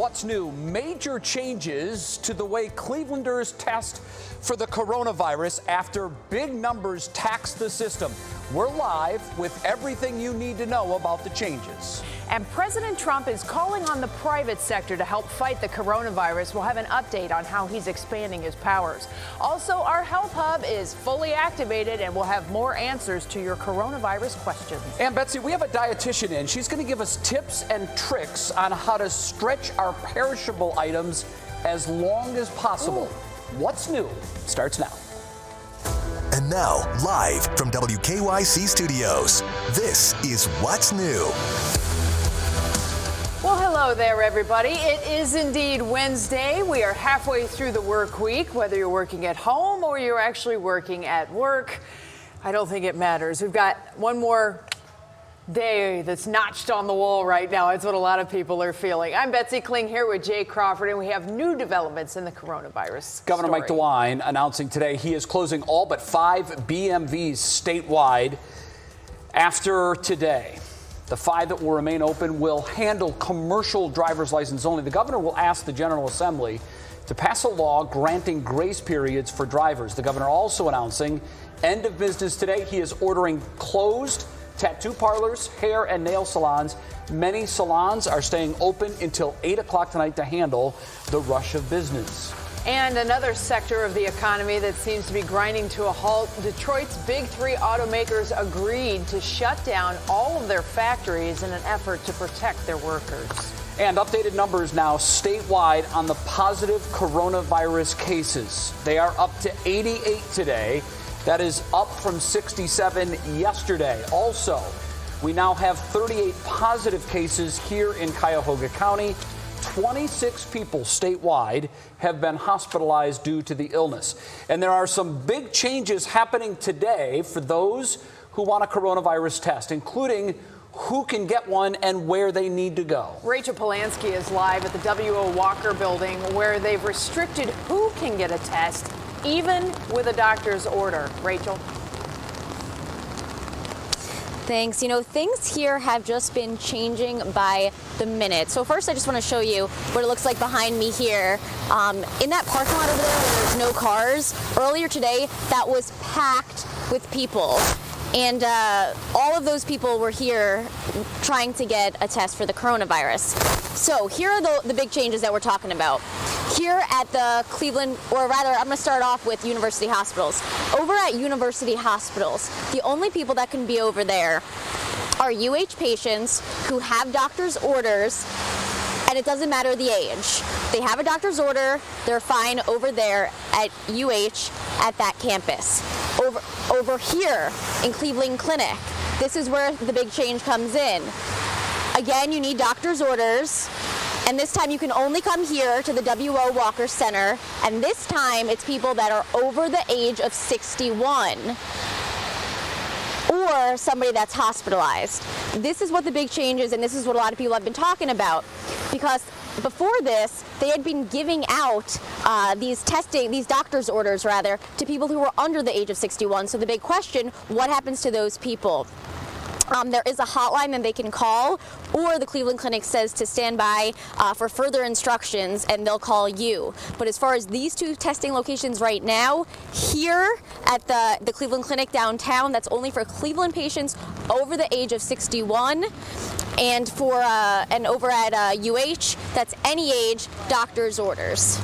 what's new? Major changes to the way Clevelanders test for the coronavirus after big numbers tax the system. We're live with everything you need to know about the changes. And President Trump is calling on the private sector to help fight the coronavirus. We'll have an update on how he's expanding his powers. Also, our health hub is fully activated, and we'll have more answers to your coronavirus questions. And Betsy, we have a dietitian in. She's going to give us tips and tricks on how to stretch our perishable items as long as possible. Ooh. What's new starts now. And now, live from WKYC Studios, this is What's New. Well, hello there, everybody. It is indeed Wednesday. We are halfway through the work week. Whether you're working at home or you're actually working at work, I don't think it matters. We've got one more day that's notched on the wall right now. It's what a lot of people are feeling. I'm Betsy Kling here with Jay Crawford, and we have new developments in the coronavirus. Governor Mike DeWine announcing today he is closing all but 5 BMVs statewide after today. The 5 that will remain open will handle commercial driver's license only. The governor will ask the General Assembly to pass a law granting grace periods for drivers. The governor also announcing end of business today. He is ordering closed tattoo parlors, hair and nail salons. Many salons are staying open until 8 o'clock tonight to handle the rush of business. And another sector of the economy that seems to be grinding to a halt. Detroit's big 3 automakers agreed to shut down all of their factories in an effort to protect their workers. And updated numbers now statewide on the positive coronavirus cases. They are up to 88 today. That is up from 67 yesterday. Also, we now have 38 positive cases here in Cuyahoga County. 26 people statewide have been hospitalized due to the illness. And there are some big changes happening today for those who want a coronavirus test, including who can get one and where they need to go. Rachel Polanski is live at the W.O. Walker building, where they've restricted who can get a test, even with a doctor's order. Rachel. Thanks. You know, things here have just been changing by the minute. So first, I just want to show you what it looks like behind me here. In that parking lot over there where there's no cars, earlier today, that was packed with people. And all of those people were here trying to get a test for the coronavirus. So here are the big changes that we're talking about. Here at the Cleveland, or rather, I'm going to start off with university hospitals. Over at university hospitals, the only people that can be over there are UH patients who have doctor's orders, and it doesn't matter the age. They have a doctor's order, they're fine over there at UH at that campus. Over here in Cleveland Clinic, this is where the big change comes in. Again, you need doctor's orders, and this time you can only come here to the W.O. Walker Center, and this time it's people that are over the age of 61 or somebody that's hospitalized. This is what the big change is, and this is what a lot of people have been talking about, because before this, they had been giving out these doctor's orders rather, to people who were under the age of 61. So the big question, what happens to those people? There is a hotline that they can call, or the Cleveland Clinic says to stand by for further instructions, and they'll call you. But as far as these 2 testing locations right now, here at the Cleveland Clinic downtown, that's only for Cleveland patients over the age of 61. And and over at UH, that's any age, doctor's orders.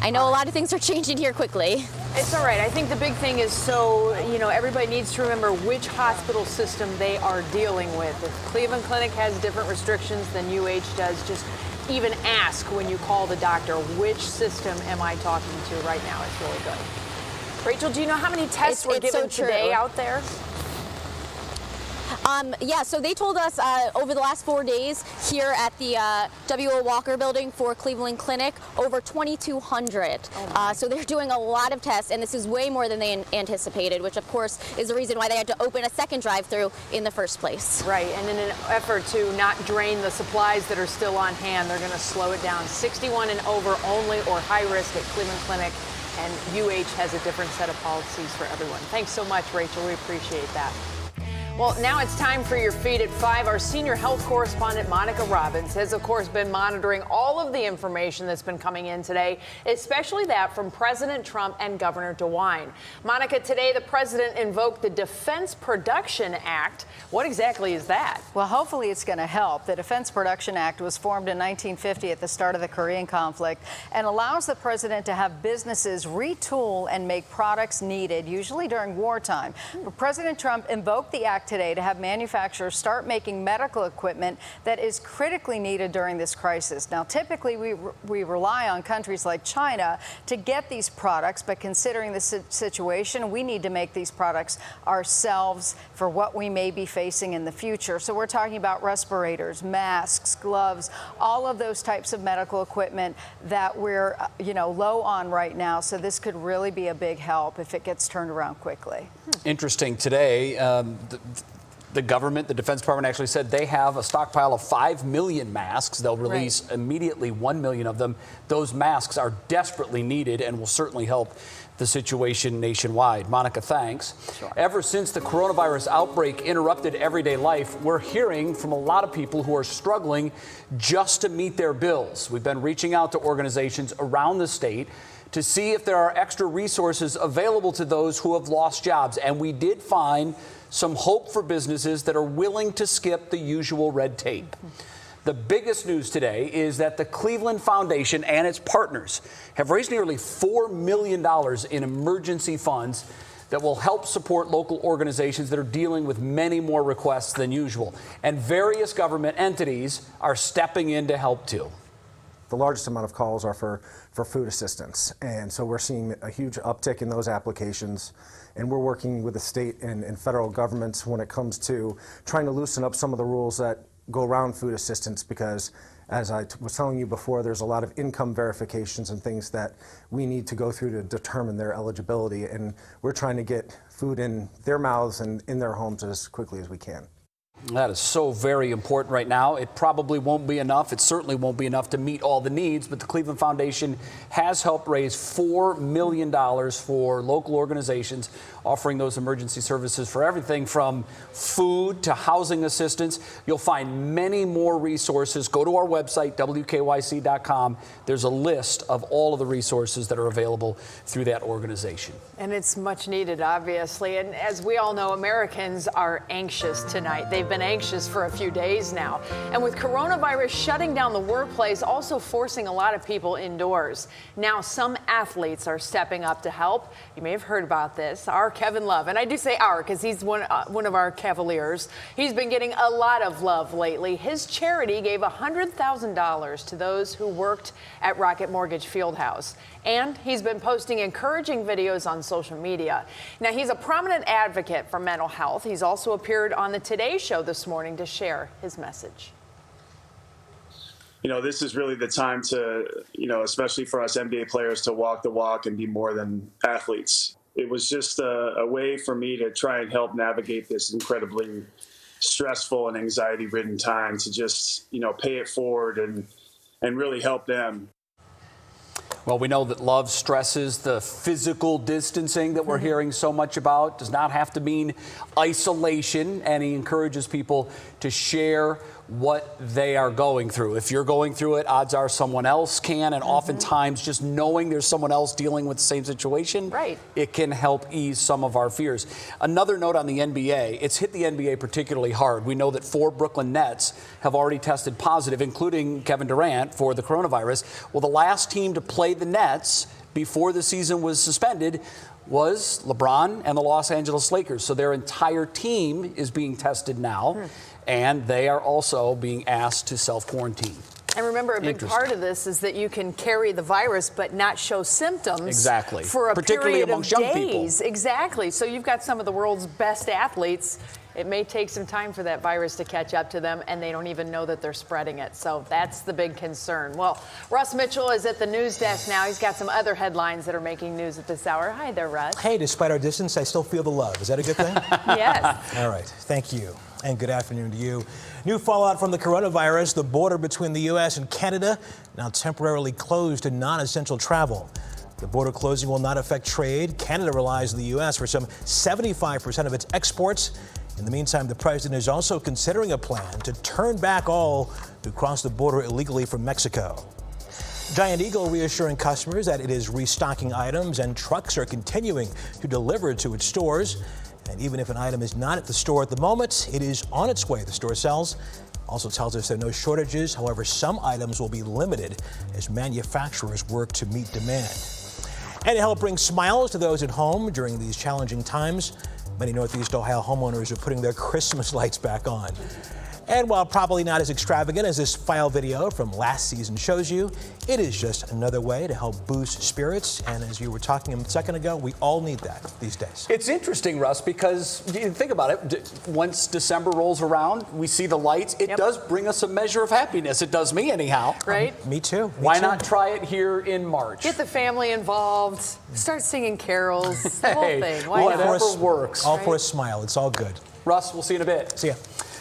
I know a lot of things are changing here quickly. It's all right. I think the big thing is, so, everybody needs to remember which hospital system they are dealing with. If Cleveland Clinic has different restrictions than UH does, just even ask when you call the doctor, which system am I talking to right now? It's really good. Rachel, do you know how many tests were given today out there? Yeah, so they told us over the last 4 days here at the W.O. Walker building for Cleveland Clinic, over 2,200. So they're doing a lot of tests, and this is way more than they anticipated, which of course is the reason why they had to open a second drive-through in the first place. Right, and in an effort to not drain the supplies that are still on hand, they're going to slow it down. 61 and over only, or high risk at Cleveland Clinic, and UH has a different set of policies for everyone. Thanks so much, Rachel. We appreciate that. Well, now it's time for your Feed at 5. Our senior health correspondent, Monica Robbins, has, of course, been monitoring all of the information that's been coming in today, especially that from President Trump and Governor DeWine. Monica, today the president invoked the Defense Production Act. What exactly is that? Well, hopefully it's going to help. The Defense Production Act was formed in 1950 at the start of the Korean conflict and allows the president to have businesses retool and make products needed, usually during wartime. But President Trump invoked the act today to have manufacturers start making medical equipment that is critically needed during this crisis. Now, typically we rely on countries like China to get these products, but considering the situation, we need to make these products ourselves for what we may be facing in the future. So we're talking about respirators, masks, gloves, all of those types of medical equipment that we're, low on right now. So this could really be a big help if it gets turned around quickly. Interesting today. The government, the Defense Department actually said they have a stockpile of 5 million masks. They'll release immediately 1 million of them. Those masks are desperately needed and will certainly help the situation nationwide. Monica, thanks. Sure. Ever since the coronavirus outbreak interrupted everyday life, we're hearing from a lot of people who are struggling just to meet their bills. We've been reaching out to organizations around the state to see if there are extra resources available to those who have lost jobs. And we did find some hope for businesses that are willing to skip the usual red tape. The biggest news today is that the Cleveland Foundation and its partners have raised nearly $4 million in emergency funds that will help support local organizations that are dealing with many more requests than usual. And various government entities are stepping in to help too. The largest amount of calls are for food assistance. And so we're seeing a huge uptick in those applications. And we're working with the state and federal governments when it comes to trying to loosen up some of the rules that go around food assistance, because as I was telling you before, there's a lot of income verifications and things that we need to go through to determine their eligibility. And we're trying to get food in their mouths and in their homes as quickly as we can. That is so very important right now. It probably won't be enough. It certainly won't be enough to meet all the needs, but the Cleveland Foundation has helped raise $4 million for local organizations offering those emergency services for everything from food to housing assistance. You'll find many more resources. Go to our website, WKYC.com. There's a list of all of the resources that are available through that organization. And it's much needed, obviously. And as we all know, Americans are anxious tonight. They've been anxious for a few days now. And with coronavirus shutting down the workplace, also forcing a lot of people indoors. Now, some athletes are stepping up to help. You may have heard about this. Our Kevin Love, and I do say our because he's one of our Cavaliers. He's been getting a lot of love lately. His charity gave $100,000 to those who worked at Rocket Mortgage Fieldhouse. And he's been posting encouraging videos on social media. Now, he's a prominent advocate for mental health. He's also appeared on the Today Show this morning to share his message. This is really the time to, especially for us NBA players, to walk the walk and be more than athletes. It was just a way for me to try and help navigate this incredibly stressful and anxiety-ridden time, to just, pay it forward and really help them. Well, we know that love stresses the physical distancing that we're hearing so much about. Does not have to mean isolation, and he encourages people to share what they are going through. If you're going through it, odds are someone else can, and oftentimes just knowing there's someone else dealing with the same situation, it can help ease some of our fears. Another note on the NBA, it's hit the NBA particularly hard. We know that 4 Brooklyn Nets have already tested positive, including Kevin Durant, for the coronavirus. Well, the last team to play the Nets before the season was suspended was LeBron and the Los Angeles Lakers. So their entire team is being tested now, and they are also being asked to self-quarantine. And remember, a big part of this is that you can carry the virus but not show symptoms for a particularly period amongst of young days. people. Exactly. So you've got some of the world's best athletes. It may take some time for that virus to catch up to them, and they don't even know that they're spreading it. So that's the big concern. Well, Russ Mitchell is at the news desk now. He's got some other headlines that are making news at this hour. Hi there, Russ. Hey, despite our distance, I still feel the love. Is that a good thing? Yes. All right. Thank you. And good afternoon to you. New fallout from the coronavirus. The border between the U.S. and Canada now temporarily closed to non-essential travel. The border closing will not affect trade. Canada relies on the U.S. for some 75% of its exports. In the meantime, the president is also considering a plan to turn back all who cross the border illegally from Mexico. Giant Eagle reassuring customers that it is restocking items and trucks are continuing to deliver to its stores. And even if an item is not at the store at the moment, it is on its way, the store sells. Also tells us there are no shortages. However, some items will be limited as manufacturers work to meet demand. And to help bring smiles to those at home during these challenging times, many Northeast Ohio homeowners are putting their Christmas lights back on. And while probably not as extravagant as this file video from last season shows you, it is just another way to help boost spirits. And as you were talking a second ago, we all need that these days. It's interesting, Russ, because think about it. Once December rolls around, we see the lights. It does bring us a measure of happiness. It does me anyhow. Right? Me too. Why not try it here in March? Get the family involved. Start singing carols. The whole thing. Why whatever not? works. All for a smile. It's all good. Russ, we'll see you in a bit. See ya.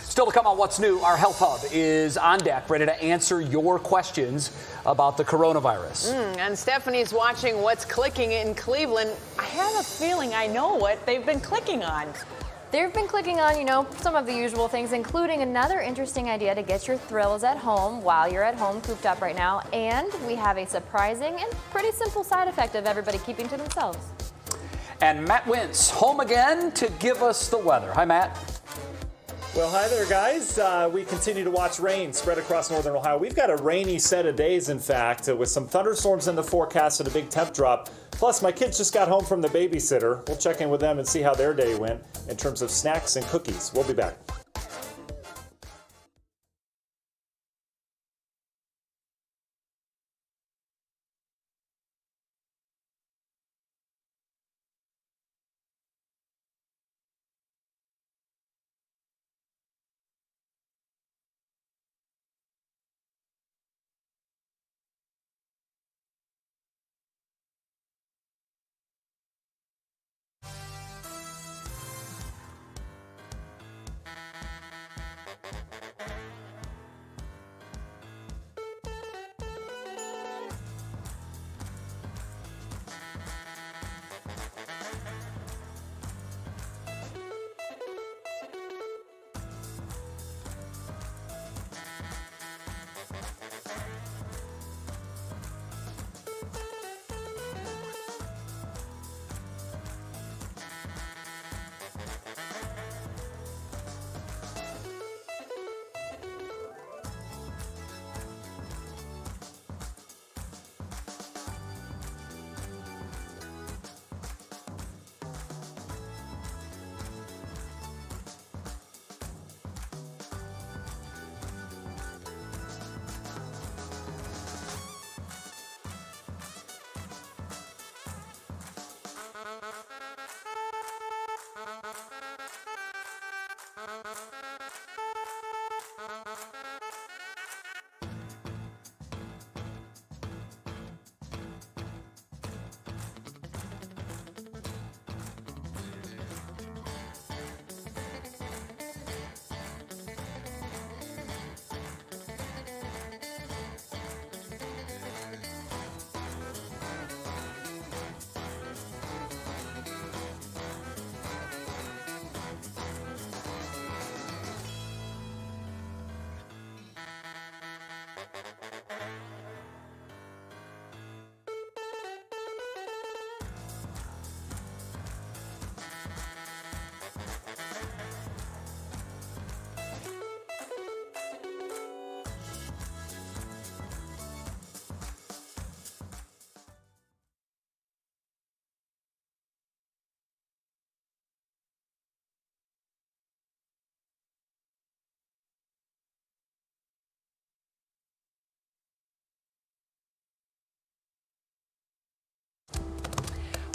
Still to come on What's New, our Health Hub is on deck, ready to answer your questions about the coronavirus. And Stephanie's watching What's Clicking in Cleveland. I have a feeling I know what they've been clicking on. They've been clicking on, some of the usual things, including another interesting idea to get your thrills at home while you're at home cooped up right now. And we have a surprising and pretty simple side effect of everybody keeping to themselves. And Matt Wintz, home again to give us the weather. Hi, Matt. Well, hi there, guys. We continue to watch rain spread across northern Ohio. We've got a rainy set of days, in fact, with some thunderstorms in the forecast and a big temp drop. Plus, my kids just got home from the babysitter. We'll check in with them and see how their day went in terms of snacks and cookies. We'll be back.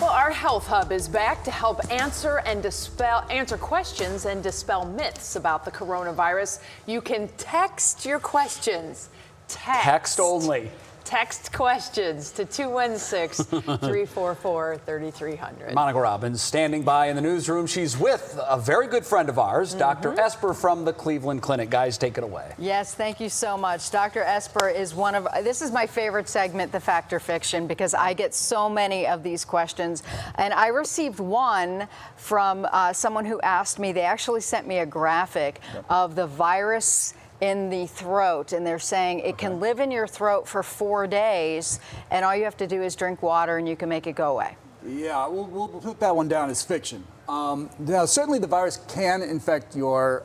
Well, our Health Hub is back to help answer questions and dispel myths about the coronavirus. You can text your questions. Text only. Text questions to 216-344-3300. Monica Robbins standing by in the newsroom. She's with a very good friend of ours, Dr. Esper from the Cleveland Clinic. Guys, take it away. Yes, thank you so much. Dr. Esper is this is my favorite segment, the Fact or Fiction, because I get so many of these questions. And I received one from someone who asked me, they actually sent me a graphic of the virus in the throat, and they're saying it can live in your throat for 4 days, and all you have to do is drink water and you can make it go away. Yeah, we'll put that one down as fiction. Now, certainly the virus can infect your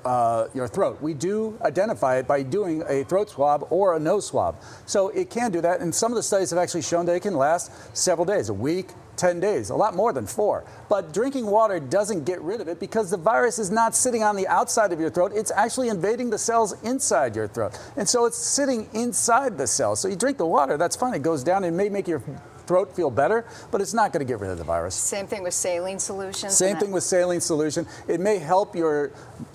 throat. We do identify it by doing a throat swab or a nose swab. So it can do that, and some of the studies have actually shown that it can last several days, a week, 10 days, a lot more than 4. But drinking water doesn't get rid of it because the virus is not sitting on the outside of your throat. It's actually invading the cells inside your throat. And so it's sitting inside the cells. So you drink the water, that's fine. It goes down and may make your throat feel better, but it's not going to get rid of the virus. Same thing with saline solution? Same thing with saline solution. It may help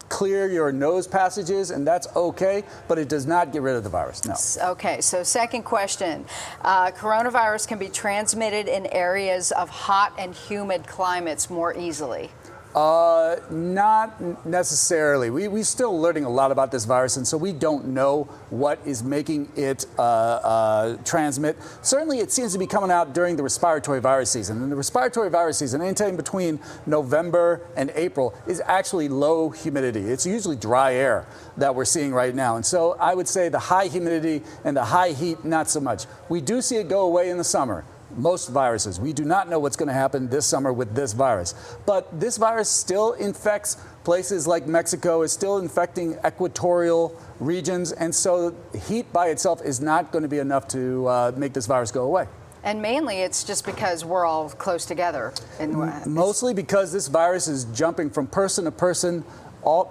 clear your nose passages, and that's okay, but it does not get rid of the virus, no. Okay, so second question. Coronavirus can be transmitted in areas of hot and humid climates more easily. Not necessarily. We're still learning a lot about this virus, and so we don't know what is making it transmit. Certainly, it seems to be coming out during the respiratory virus season. And the respiratory virus season, anytime between November and April, is actually low humidity. It's usually dry air that we're seeing right now. And so I would say the high humidity and the high heat, not so much. We do see it go away in the summer. Most viruses. We do not know what's going to happen this summer with this virus. But this virus still infects places like Mexico, is still infecting equatorial regions, and so heat by itself is not going to be enough to make this virus go away. And mainly it's just because we're all close together. Mostly because this virus is jumping from person to person,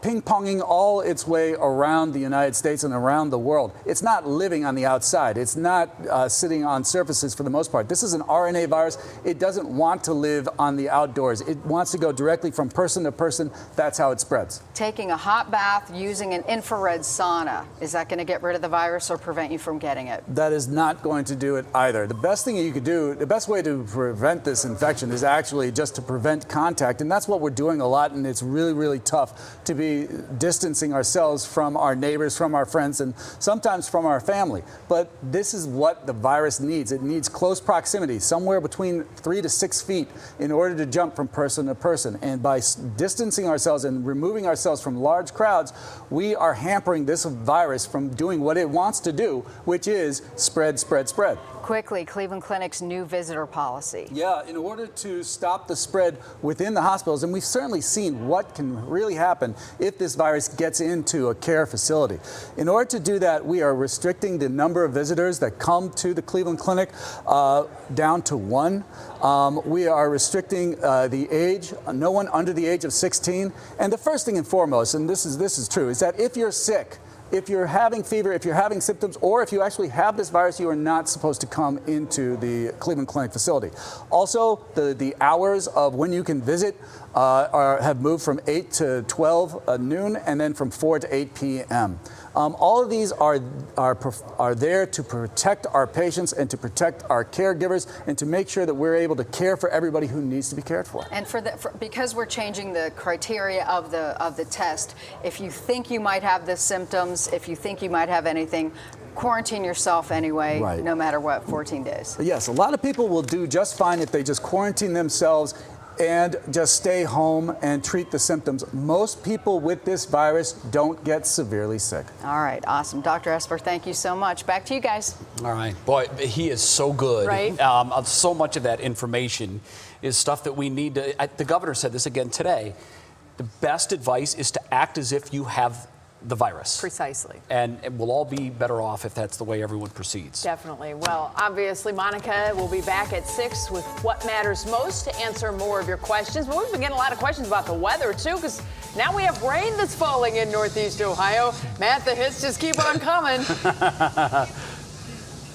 ping-ponging all its way around the United States and around the world. It's not living on the outside. It's not sitting on surfaces for the most part. This is an RNA virus. It doesn't want to live on the outdoors. It wants to go directly from person to person. That's how it spreads. Taking a hot bath, using an infrared sauna, is that going to get rid of the virus or prevent you from getting it? That is not going to do it either. The best thing you could do, the best way to prevent this infection is actually just to prevent contact, and that's what we're doing a lot, and it's really, really tough to be distancing ourselves from our neighbors, from our friends, and sometimes from our family. But this is what the virus needs. It needs close proximity, somewhere between 3 to 6 feet, in order to jump from person to person. And by distancing ourselves and removing ourselves from large crowds, we are hampering this virus from doing what it wants to do, which is spread, spread, spread. Quickly, Cleveland Clinic's new visitor policy. Yeah, in order to stop the spread within the hospitals, and we've certainly seen what can really happen if this virus gets into a care facility. In order to do that, we are restricting the number of visitors that come to the Cleveland Clinic down to 1. We are restricting the age, no one under the age of 16. And the first thing and foremost, and this is true, is that if you're sick, if you're having fever, if you're having symptoms, or if you actually have this virus, you are not supposed to come into the Cleveland Clinic facility. Also, the hours of when you can visit have moved from 8 to 12 noon, and then from 4 to 8 p.m. All of these are there to protect our patients and to protect our caregivers and to make sure that we're able to care for everybody who needs to be cared for. And because we're changing the criteria of the test, if you think you might have the symptoms, if you think you might have anything, quarantine yourself anyway, right, no matter what, 14 days. Yes, a lot of people will do just fine if they just quarantine themselves and just stay home and treat the symptoms. Most people with this virus don't get severely sick. All right, awesome. Dr. Esper, thank you so much. Back to you guys. All right. Boy, he is so good. Right? So much of that information is stuff that we need to, the governor said this again today, the best advice is to act as if you have the virus. Precisely. And we'll all be better off if that's the way everyone proceeds. Definitely. Well, obviously, Monica will be back at 6 with What Matters Most to answer more of your questions. But we've been getting a lot of questions about the weather, too, because now we have rain that's falling in Northeast Ohio. Matt, the hits just keep on coming.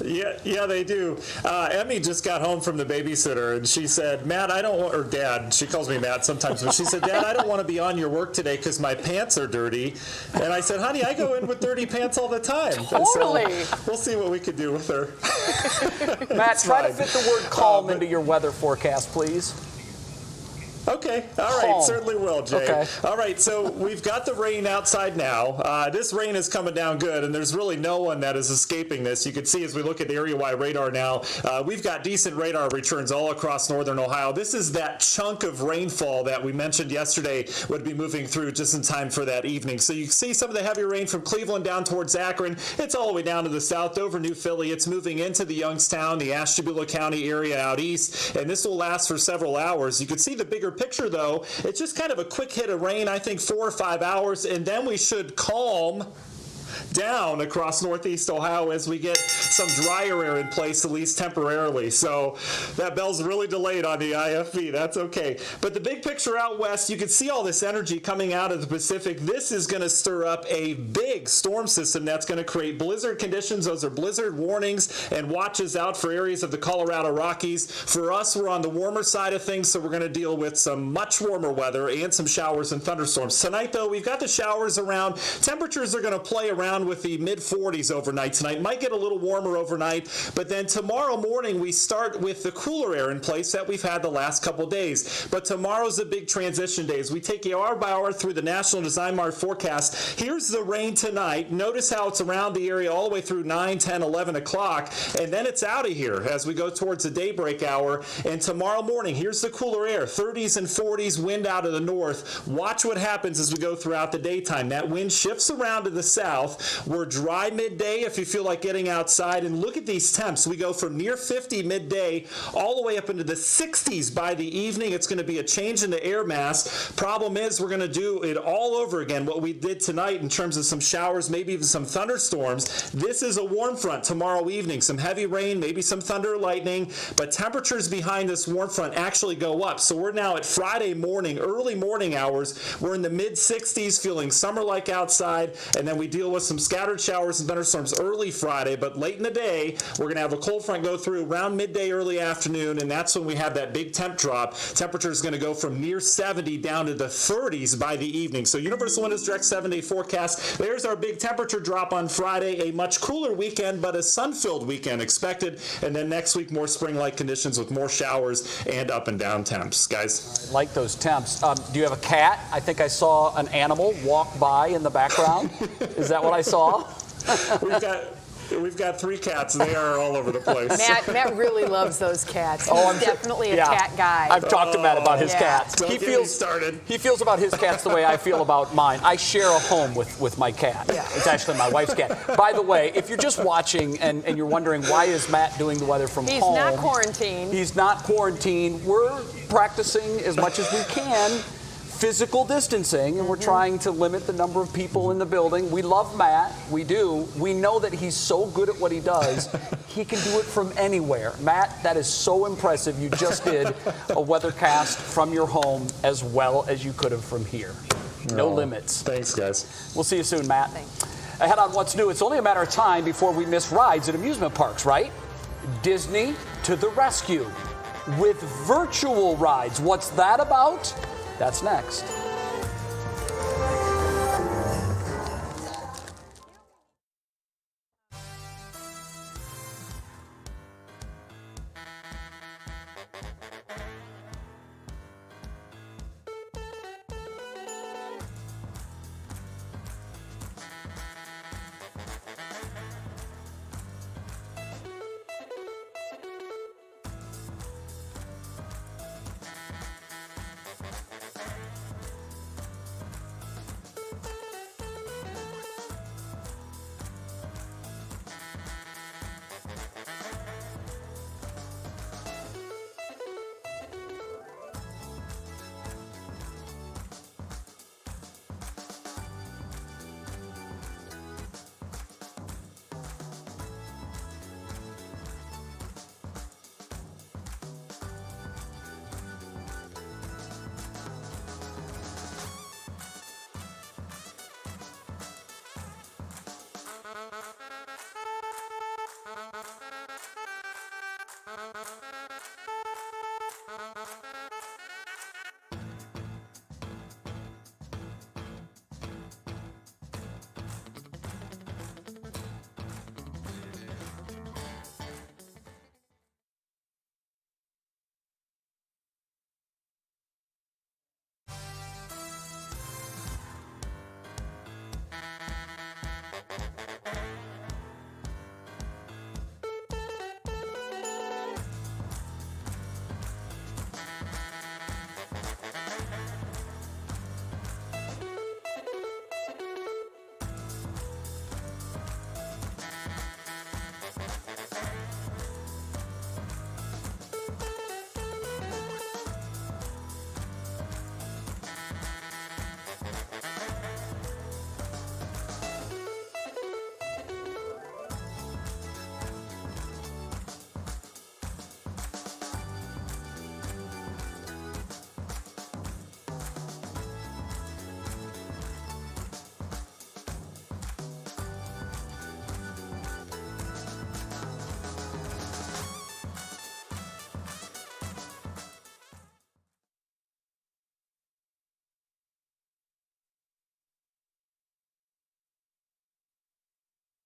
Yeah, they do. Emmy just got home from the babysitter, and she said, Matt, I don't want, or Dad, she calls me Matt sometimes, but she said, Dad, I don't want to be on your work today because my pants are dirty. And I said, honey, I go in with dirty pants all the time. Totally. So we'll see what we can do with her. Matt, try to fit the word calm into your weather forecast, please. Okay, all right, certainly will, Jay. Okay. All right, so we've got the rain outside now. This rain is coming down good, and there's really no one that is escaping this. You can see as we look at the area-wide radar now, we've got decent radar returns all across northern Ohio. This is that chunk of rainfall that we mentioned yesterday would be moving through just in time for that evening. So you see some of the heavy rain from Cleveland down towards Akron. It's all the way down to the south over New Philly. It's moving into the Youngstown, the Ashtabula County area out east, and this will last for several hours. You can see the bigger picture, though. It's just kind of a quick hit of rain, I think 4 or 5 hours, and then we should calm down across northeast Ohio as we get some drier air in place, at least temporarily. So that bell's really delayed on the IFV. That's okay. But the big picture out west, you can see all this energy coming out of the Pacific. This is going to stir up a big storm system that's going to create blizzard conditions. Those are blizzard warnings and watches out for areas of the Colorado Rockies. For us, we're on the warmer side of things, so we're going to deal with some much warmer weather and some showers and thunderstorms. Tonight, though, we've got the showers around. Temperatures are going to play around with the mid-40s overnight tonight. Might get a little warmer overnight, but then tomorrow morning we start with the cooler air in place that we've had the last couple days. But tomorrow's a big transition day. As we take you hour by hour through the National Design Mart forecast, here's the rain tonight. Notice how it's around the area all the way through 9, 10, 11 o'clock, and then it's out of here as we go towards the daybreak hour. And tomorrow morning, here's the cooler air, 30s and 40s, wind out of the north. Watch what happens as we go throughout the daytime. That wind shifts around to the south. We're dry midday if you feel like getting outside, and look at these temps. We go from near 50 midday all the way up into the 60s by the evening. It's going to be a change in the air mass. Problem is, we're going to do it all over again, what we did tonight in terms of some showers, maybe even some thunderstorms. This is a warm front tomorrow evening. Some heavy rain, maybe some thunder or lightning, but temperatures behind this warm front actually go up. So we're now at Friday morning, early morning hours. We're in the mid-60s, feeling summer-like outside, and then we deal with some scattered showers and thunderstorms early Friday, but late in the day, we're going to have a cold front go through around midday, early afternoon, and that's when we have that big temp drop. Temperature is going to go from near 70 down to the 30s by the evening. So Universal Windows Direct 7-day forecast. There's our big temperature drop on Friday. A much cooler weekend, but a sun-filled weekend expected. And then next week, more spring-like conditions with more showers and up and down temps. Guys? I like those temps. Do you have a cat? I think I saw an animal walk by in the background. Is that what I saw? We've got 3 cats, and they are all over the place. Matt really loves those cats. He's definitely a cat guy. I've talked to Matt about his cats. Don't get me started. He feels about his cats the way I feel about mine. I share a home with my cat. Yeah. It's actually my wife's cat. By the way, if you're just watching and you're wondering why is Matt doing the weather from home? He's not quarantined. He's not quarantined. We're practicing as much as we can physical distancing, and we're trying to limit the number of people in the building. We love Matt. We do. We know that he's so good at what he does, he can do it from anywhere. Matt, that is so impressive. You just did a weathercast from your home as well as you could have from here. No limits. Thanks, guys. We'll see you soon, Matt. Thanks. Ahead on What's New, it's only a matter of time before we miss rides at amusement parks, right? Disney to the rescue with virtual rides. What's that about? That's next.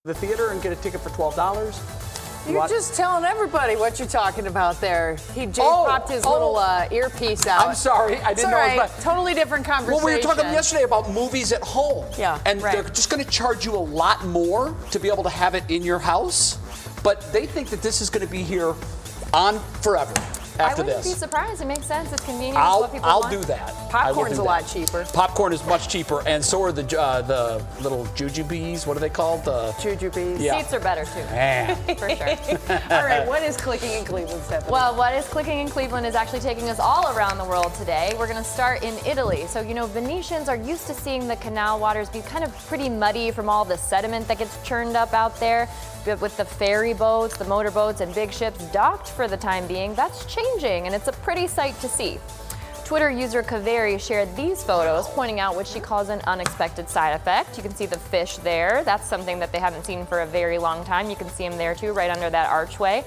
the theater and get a ticket for $12. You're just telling everybody what you're talking about there. Jay popped his little earpiece out. I'm sorry, I didn't know it was my... Totally different conversation. Well, we were talking yesterday about movies at home. Yeah, and they're just going to charge you a lot more to be able to have it in your house. But they think that this is going to be here on forever. After I wouldn't this. be surprised. It makes sense. It's convenient. What people want. I'll do that. Popcorn's a lot cheaper. Popcorn is much cheaper, and so are the little jujubes. What are they called? The jujubes. Yeah. Seats are better too. Man. For sure. All right, what is clicking in Cleveland, Stephanie? Well, what is clicking in Cleveland is actually taking us all around the world today. We're going to start in Italy. So, Venetians are used to seeing the canal waters be kind of pretty muddy from all the sediment that gets churned up out there. But with the ferry boats, the motorboats, and big ships docked for the time being, that's changing, and it's a pretty sight to see. Twitter user Kaveri shared these photos, pointing out what she calls an unexpected side effect. You can see the fish there. That's something that they haven't seen for a very long time. You can see them there too, right under that archway.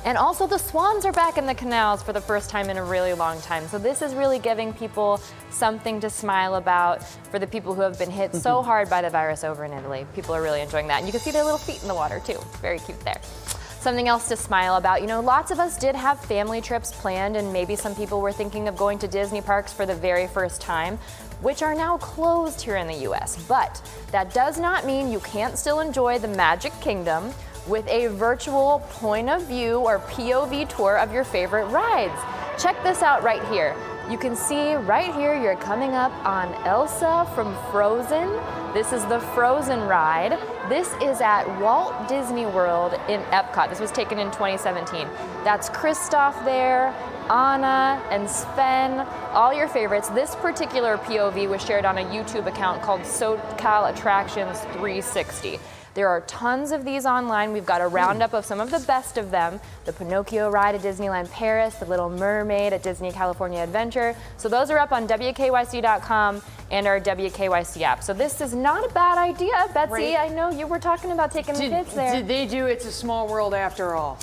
And also the swans are back in the canals for the first time in a really long time. So this is really giving people something to smile about for the people who have been hit so hard by the virus over in Italy. People are really enjoying that. And you can see their little feet in the water too. Very cute there. Something else to smile about, lots of us did have family trips planned, and maybe some people were thinking of going to Disney parks for the very first time, which are now closed here in the US. But that does not mean you can't still enjoy the Magic Kingdom with a virtual point of view or POV tour of your favorite rides. Check this out right here. You can see right here you're coming up on Elsa from Frozen. This is the Frozen ride. This is at Walt Disney World in Epcot. This was taken in 2017. That's Kristoff there, Anna and Sven, all your favorites. This particular POV was shared on a YouTube account called SoCal Attractions 360. There are tons of these online. We've got a roundup of some of the best of them. The Pinocchio ride at Disneyland Paris, the Little Mermaid at Disney California Adventure. So those are up on WKYC.com and our WKYC app. So this is not a bad idea, Betsy. Right. I know you were talking about taking the kids there. Did they do It's a Small World after all?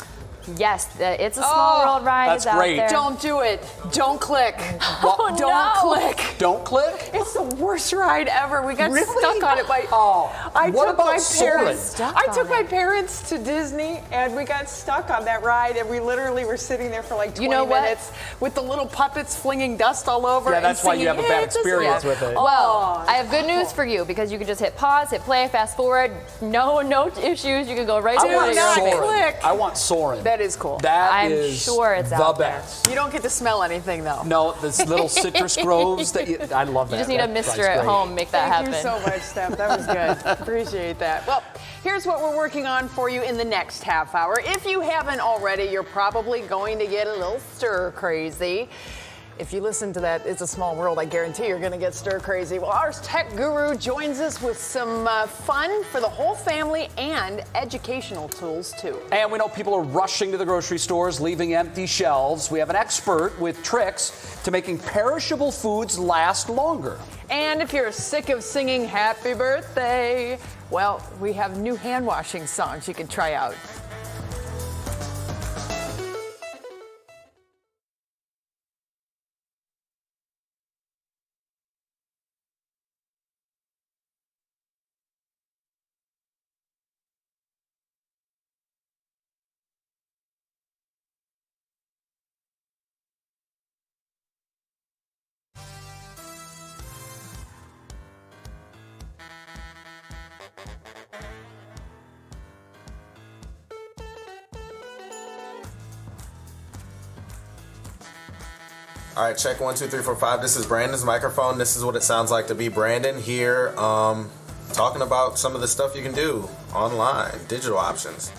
Yes, It's a Small World ride that's is out great. there. Don't do it. Don't click. Oh, Don't no. click. Don't click? It's the worst ride ever. We got Really? stuck on it. I what took about my Soarin'? parents. I took my parents to Disney, and we got stuck on that ride, and we literally were sitting there for like 20 minutes with the little puppets flinging dust all over. Yeah, that's and why you have a bad experience with it. Well, I have good news for you because you can just hit pause, hit play, fast forward. No issues. You can go right to I want your favorite. click. I want Soarin'. That is cool. I'm sure it's the out there. best. You don't get to smell anything, though. No, this little citrus groves that I love that. You just need a mister at home, make that happen. Thank you so much, Steph. That was good. Appreciate that. Well, here's what we're working on for you in the next half hour. If you haven't already, you're probably going to get a little stir crazy. If you listen to that It's a Small World, I guarantee you're going to get stir crazy. Well, our tech guru joins us with some fun for the whole family and educational tools, too. And we know people are rushing to the grocery stores, leaving empty shelves. We have an expert with tricks to making perishable foods last longer. And if you're sick of singing Happy Birthday, well, we have new hand washing songs you can try out. All right, check 1, 2, 3, 4, 5. This is Brandon's microphone. This is what it sounds like to be Brandon here, talking about some of the stuff you can do online, digital options.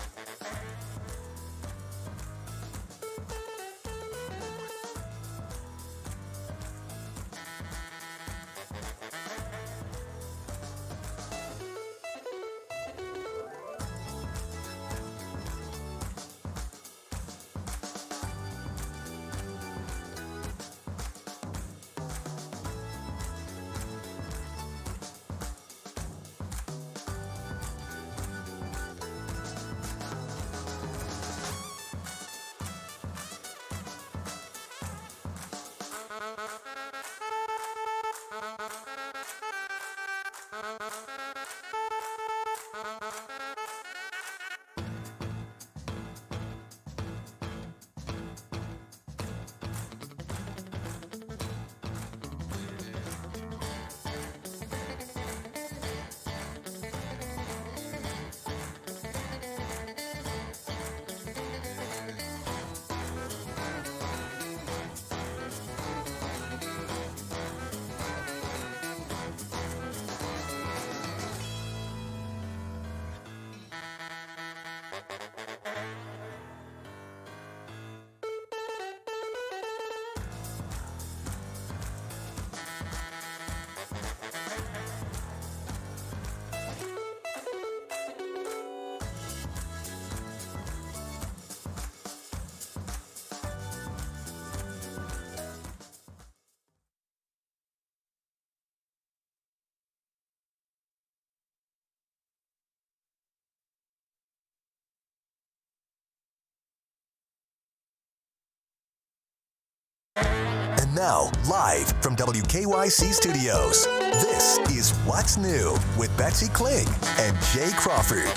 And now, live from WKYC Studios, this is What's New with Betsy, Kling, and Jay Crawford.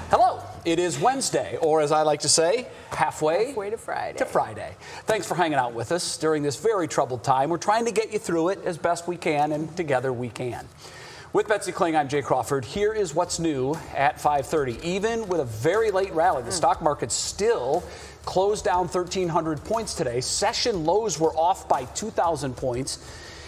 Hello. It is Wednesday, or as I like to say, halfway to Friday. Thanks for hanging out with us during this very troubled time. We're trying to get you through it as best we can, and together we can. With Betsy Kling, I'm Jay Crawford. Here is what's new at 5:30. Even with a very late rally, the stock market still closed down 1,300 points today. Session lows were off by 2,000 points.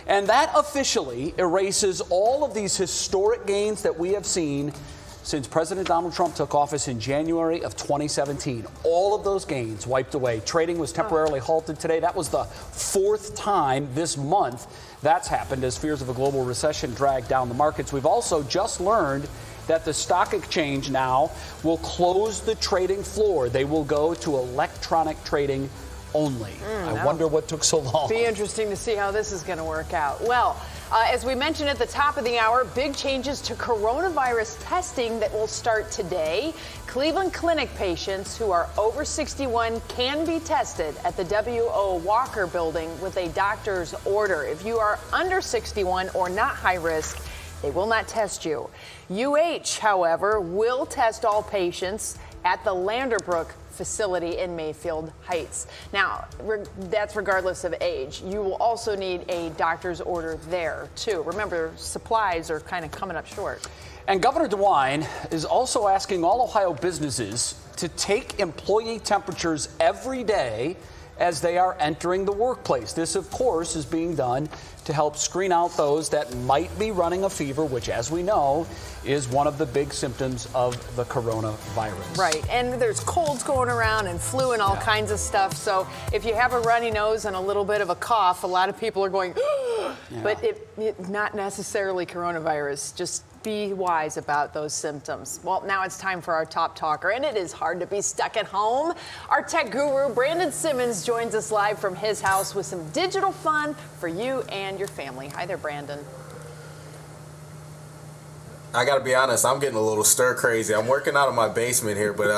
And that officially erases all of these historic gains that we have seen since President Donald Trump took office in January of 2017. All of those gains wiped away. Trading was temporarily halted today. That was the fourth time this month that's happened as fears of a global recession dragged down the markets. We've also just learned that the stock exchange now will close the trading floor. They will go to electronic trading only. I wonder what took so long. Be interesting to see how this is going to work out. Well, as we mentioned at the top of the hour, big changes to coronavirus testing that will start today. Cleveland Clinic patients who are over 61 can be tested at the W.O. Walker building with a doctor's order. If you are under 61 or not high risk, they will not test you. UH, however, will test all patients at the Landerbrook facility in Mayfield Heights. Now, that's regardless of age. You will also need a doctor's order there, too. Remember, supplies are kind of coming up short. And Governor DeWine is also asking all Ohio businesses to take employee temperatures every day as they are entering the workplace. This, of course, is being done to help screen out those that might be running a fever, which, as we know, is one of the big symptoms of the coronavirus. Right, and there's colds going around and flu and all kinds of stuff. So if you have a runny nose and a little bit of a cough, a lot of people are going, but it not necessarily coronavirus. Just be wise about those symptoms. Well, now it's time for our top talker, and it is hard to be stuck at home. Our tech guru, Brandon Simmons, joins us live from his house with some digital fun for you and your family. Hi there, Brandon. I gotta be honest, I'm getting a little stir crazy. I'm working out of my basement here, but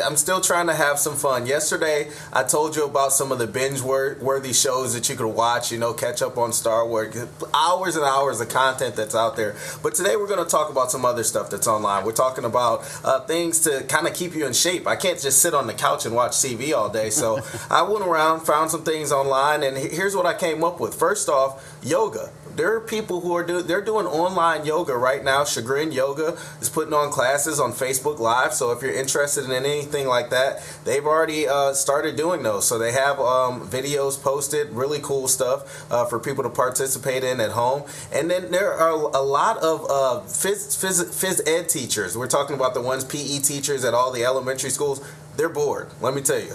I'm still trying to have some fun. Yesterday, I told you about some of the binge-worthy shows that you could watch, catch up on Star Wars. Hours and hours of content that's out there. But today we're gonna talk about some other stuff that's online. We're talking about things to kind of keep you in shape. I can't just sit on the couch and watch TV all day, so I went around, found some things online, and here's what I came up with. First off, yoga. There are people who are doing online yoga right now. Chagrin Yoga is putting on classes on Facebook Live. So if you're interested in anything like that, they've already started doing those. So they have videos posted, really cool stuff for people to participate in at home. And then there are a lot of phys ed teachers. We're talking about the ones PE teachers at all the elementary schools. They're bored, let me tell you.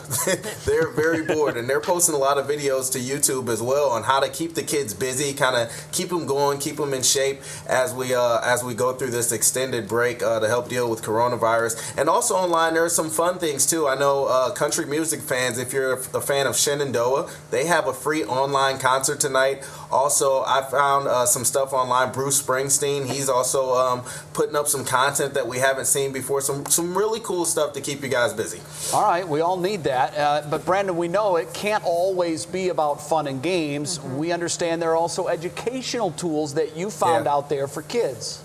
They're very bored, and they're posting a lot of videos to YouTube as well on how to keep the kids busy, kind of keep them going, keep them in shape as we go through this extended break to help deal with coronavirus. And also online, there are some fun things too. I know country music fans, if you're a fan of Shenandoah, they have a free online concert tonight. Also, I found some stuff online. Bruce Springsteen, he's also putting up some content that we haven't seen before. Some really cool stuff to keep you guys busy. All right, we all need that. But Brandon, we know it can't always be about fun and games. We understand there are also educational tools that you found out there for kids.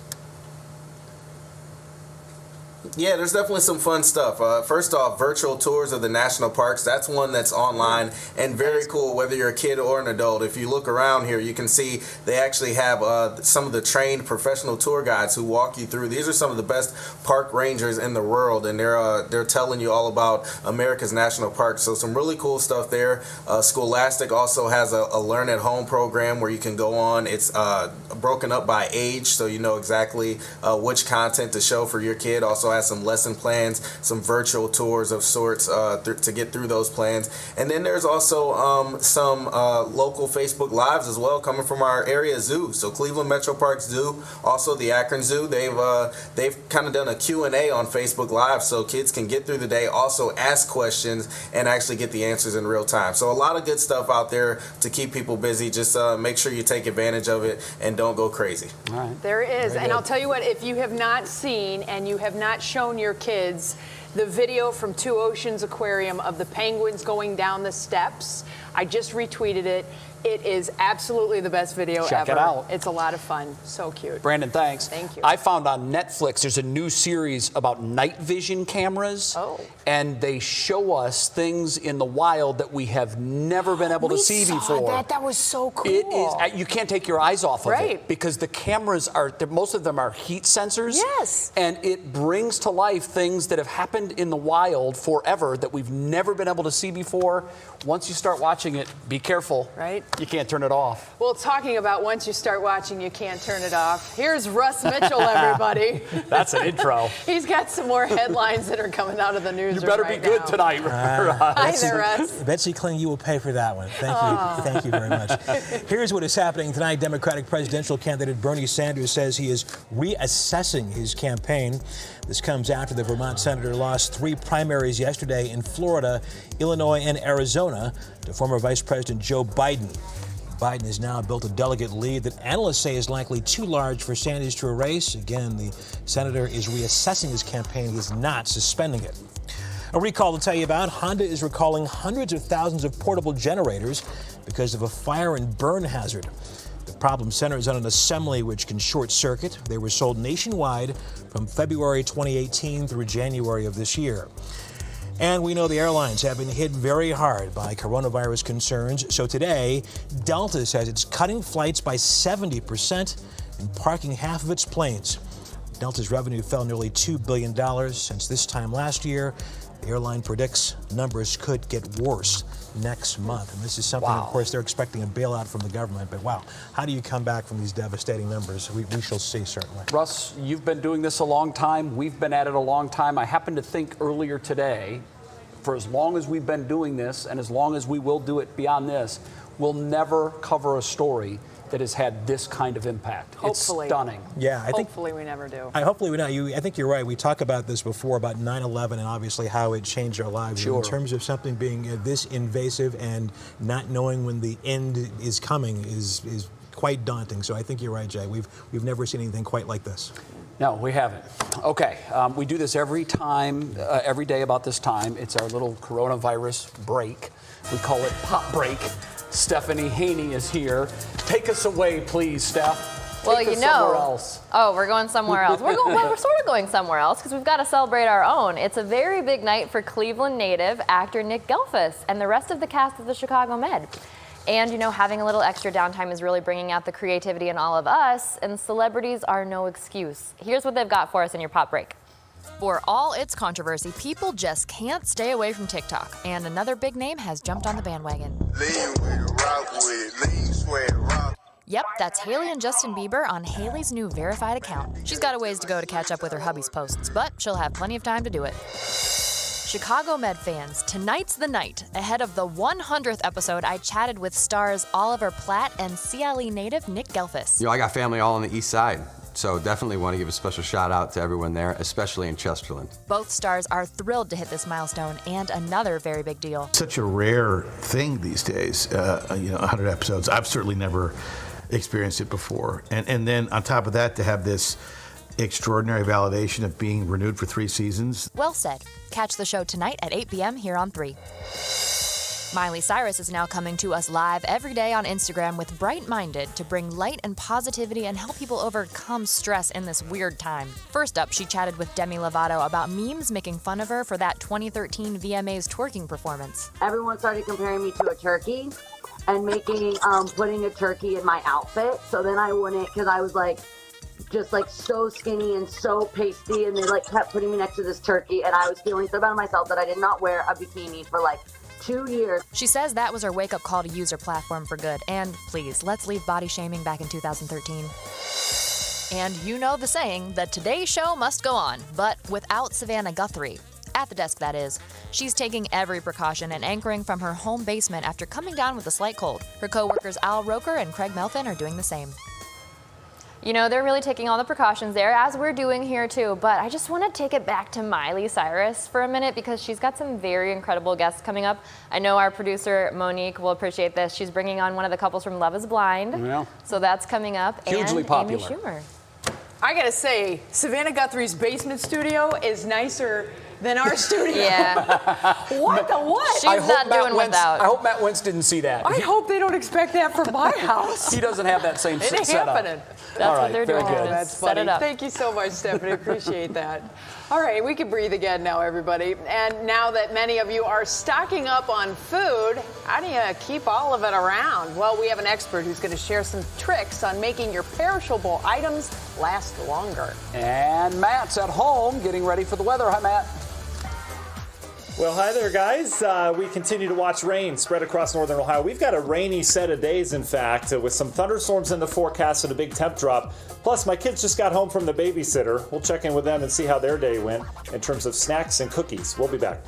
Yeah, there's definitely some fun stuff. First off, virtual tours of the national parks. That's one that's online and very cool, whether you're a kid or an adult. If you look around here, you can see they actually have some of the trained professional tour guides who walk you through. These are some of the best park rangers in the world, and they're telling you all about America's national parks. So some really cool stuff there. Scholastic also has a Learn at Home program where you can go on. It's broken up by age, so you know exactly which content to show for your kid. Also has some lesson plans, some virtual tours of sorts to get through those plans. And then there's also some local Facebook Lives as well coming from our area zoo. So Cleveland Metro Park Zoo, also the Akron Zoo, they've kind of done a Q&A on Facebook Live so kids can get through the day, also ask questions, and actually get the answers in real time. So a lot of good stuff out there to keep people busy. Just make sure you take advantage of it and don't go crazy. All right. There is. And I'll tell you what, if you have not seen and you have not shown your kids the video from Two Oceans Aquarium of the penguins going down the steps. I just retweeted it. It is absolutely the best video ever. Check it out. It's a lot of fun. So cute. Brandon, thanks. Thank you. I found on Netflix there's a new series about night vision cameras. Oh. And they show us things in the wild that we have never been able to see before. That was so cool. It is. You can't take your eyes off of Right. it because the cameras are, most of them are heat sensors. Yes. And it brings to life things that have happened in the wild forever that we've never been able to see before. Once you start watching it, be careful. Right. You can't turn it off. Well, talking about once you start watching, you can't turn it off. Here's Russ Mitchell, everybody. That's an intro. He's got some more headlines that are coming out of the news. You better be good tonight, Russ. Hi there, Russ. Betsy Kling, you will pay for that one. Thank you. Thank you very much. Here's what is happening tonight. Democratic presidential candidate Bernie Sanders says he is reassessing his campaign. This comes after the Vermont senator lost 3 primaries yesterday in Florida, Illinois, and Arizona to former Vice President Joe Biden. Biden has now built a delegate lead that analysts say is likely too large for Sanders to erase. Again, the senator is reassessing his campaign. He's not suspending it. A recall to tell you about. Honda is recalling hundreds of thousands of portable generators because of a fire and burn hazard. The problem centers on an assembly which can short circuit. They were sold nationwide from February 2018 through January of this year. And we know the airlines have been hit very hard by coronavirus concerns. So today, Delta says it's cutting flights by 70% and parking half of its planes. Delta's revenue fell nearly $2 billion since this time last year. The airline predicts numbers could get worse next month. And this is something, of course, they're expecting a bailout from the government. But wow, how do you come back from these devastating numbers? We shall see, certainly. Russ, you've been doing this a long time. We've been at it a long time. I happened to think earlier today, for as long as we've been doing this and as long as we will do it beyond this, we'll never cover a story that has had this kind of impact. Hopefully. It's stunning. Yeah, I think. Hopefully we never do. Hopefully we not. I think you're right. We talked about this before about 9/11 and obviously how it changed our lives. Sure. In terms of something being this invasive and not knowing when the end is coming is quite daunting. So I think you're right, Jay. We've never seen anything quite like this. No, we haven't. Okay, we do this every day about this time. It's our little coronavirus break. We call it Pop Break. Stephanie Haney is here. Take us away, please, Steph. Well, Take you us know. somewhere else. Oh, we're going somewhere else. We're sort of going somewhere else because we've got to celebrate our own. It's a very big night for Cleveland native actor Nick Gelfus and the rest of the cast of the Chicago Med. And, you know, having a little extra downtime is really bringing out the creativity in all of us, and celebrities are no excuse. Here's what they've got for us in your Pop Break. For all its controversy, people just can't stay away from TikTok, and another big name has jumped on the bandwagon. Yep, that's Hailey and Justin Bieber on Hailey's new verified account. She's got a ways to go to catch up with her hubby's posts, but she'll have plenty of time to do it. Chicago Med fans, tonight's the night. Ahead of the 100th episode, I chatted with stars Oliver Platt and CLE native Nick Gelfus. You know, I got family all on the east side, so definitely want to give a special shout out to everyone there, especially in Chesterland. Both stars are thrilled to hit this milestone and another very big deal. Such a rare thing these days, 100 episodes. I've certainly never experienced it before. And then on top of that, to have this extraordinary validation of being renewed for 3 seasons. Well said. Catch the show tonight at 8 p.m. here on 3. Miley Cyrus is now coming to us live every day on Instagram with Bright Minded to bring light and positivity and help people overcome stress in this weird time. First up, she chatted with Demi Lovato about memes making fun of her for that 2013 VMAs twerking performance. Everyone started comparing me to a turkey and putting a turkey in my outfit. So then I wouldn't, because I was just so skinny and so pasty, and they kept putting me next to this turkey, and I was feeling so bad myself that I did not wear a bikini for 2 years. She says that was her wake-up call to use her platform for good. And please, let's leave body shaming back in 2013. And you know the saying, the Today Show must go on, but without Savannah Guthrie. At the desk, that is. She's taking every precaution and anchoring from her home basement after coming down with a slight cold. Her co-workers Al Roker and Craig Melton are doing the same. You know, they're really taking all the precautions there, as we're doing here too, but I just want to take it back to Miley Cyrus for a minute because she's got some very incredible guests coming up. I know our producer, Monique, will appreciate this. She's bringing on one of the couples from Love is Blind. Yeah. So that's coming up. Hugely and popular. Amy Schumer. I gotta say, Savannah Guthrie's basement studio is nicer than our studio. Yeah. What the what? She's not doing without. I hope Matt Wentz didn't see that. I hope they don't expect that from my house. He doesn't have that same It ain't setup. happening. That's what they're doing. Good. That's Set funny. it up. Thank you so much, Stephanie. Appreciate that. All right, we can breathe again now, everybody. And now that many of you are stocking up on food, how do you keep all of it around? Well, we have an expert who's going to share some tricks on making your perishable items last longer. And Matt's at home getting ready for the weather. Hi, Matt. Well, hi there, guys. We continue to watch rain spread across northern Ohio. We've got a rainy set of days, in fact, with some thunderstorms in the forecast and a big temp drop. Plus, my kids just got home from the babysitter. We'll check in with them and see how their day went in terms of snacks and cookies. We'll be back.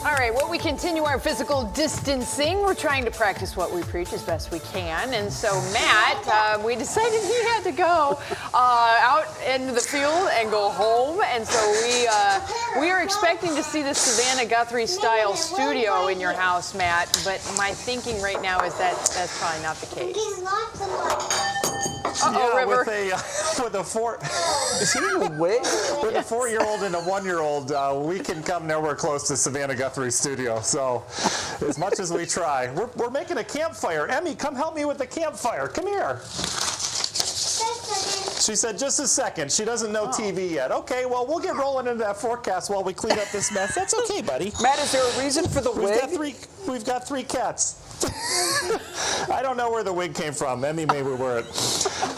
All right, well, we continue our physical distancing. We're trying to practice what we preach as best we can. And so, Matt, we decided he had to go out into the field and go home. And so we are expecting to see the Savannah Guthrie-style studio in your house, Matt. But my thinking right now is that that's probably not the case. Uh-oh, Yeah, River. with a four. Is he awake? With a 4-year-old and a 1-year-old, we can come nowhere close to Savannah Guthrie studio. So, as much as we try, we're making a campfire. Emmy, come help me with the campfire. Come here. She said, just a second. She doesn't know TV yet. Okay, well, we'll get rolling into that forecast while we clean up this mess. That's okay, buddy. Matt, is there a reason for the wig? We've got three cats. I don't know where the wig came from. Emmy maybe wear it.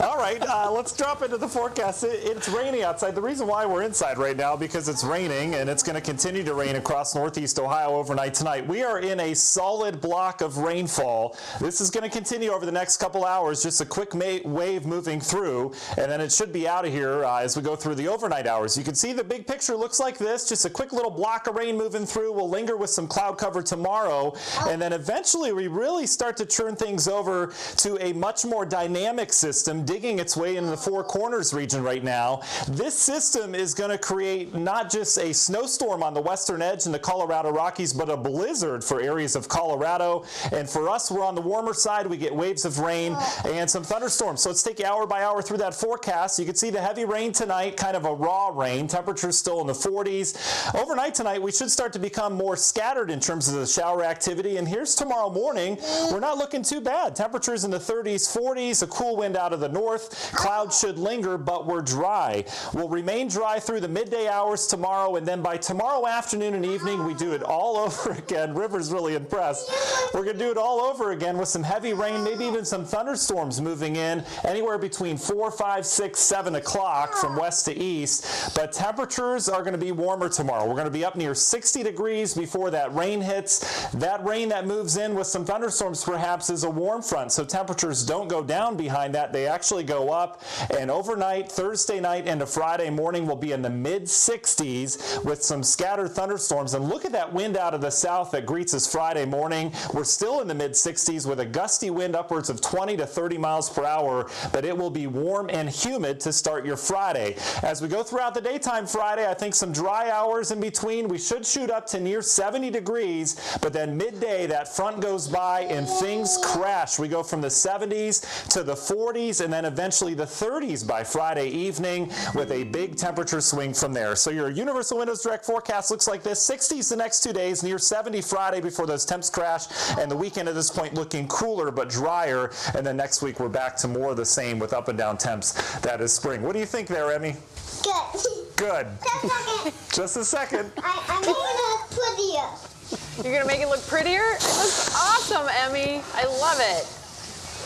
All right, let's drop into the forecast. It's rainy outside. The reason why we're inside right now because it's raining, and it's going to continue to rain across northeast Ohio overnight tonight. We are in a solid block of rainfall. This is going to continue over the next couple hours, just a quick wave moving through, and then it should be out of here as we go through the overnight hours. You can see the big picture looks like this, just a quick little block of rain moving through. We'll linger with some cloud cover tomorrow, and then eventually we really start to turn things over to a much more dynamic system system digging its way into the Four Corners region right now. This system is going to create not just a snowstorm on the western edge in the Colorado Rockies, but a blizzard for areas of Colorado. And for us, we're on the warmer side. We get waves of rain and some thunderstorms. So let's take you hour by hour through that forecast. You can see the heavy rain tonight, kind of a raw rain. Temperatures still in the 40s. Overnight tonight, we should start to become more scattered in terms of the shower activity. And here's tomorrow morning. We're not looking too bad. Temperatures in the 30s, 40s, a cool wind out of the north. Clouds should linger, but we're dry. We'll remain dry through the midday hours tomorrow, and then by tomorrow afternoon and evening, we do it all over again. River's really impressed. We're going to do it all over again with some heavy rain, maybe even some thunderstorms moving in anywhere between 4, 5, 6, 7 o'clock from west to east. But temperatures are going to be warmer tomorrow. We're going to be up near 60 degrees before that rain hits. That rain that moves in with some thunderstorms perhaps is a warm front, so temperatures don't go down behind that. They actually go up. And overnight, Thursday night into Friday morning, will be in the mid-60s with some scattered thunderstorms. And look at that wind out of the south that greets us Friday morning. We're still in the mid-60s with a gusty wind upwards of 20 to 30 miles per hour, but it will be warm and humid to start your Friday. As we go throughout the daytime Friday, I think some dry hours in between. We should shoot up to near 70 degrees, but then midday, that front goes by and things crash. We go from the 70s to the 40s and then eventually the 30s by Friday evening with a big temperature swing from there. So your Universal Windows Direct forecast looks like this. 60s the next 2 days, near 70 Friday before those temps crash, and the weekend at this point looking cooler but drier. And then next week we're back to more of the same with up and down temps. That is spring. What do you think there, Emmy? Good. Good. Just a second. Just a second. I'm making it prettier. You're going to make it look prettier? It looks awesome, Emmy. I love it.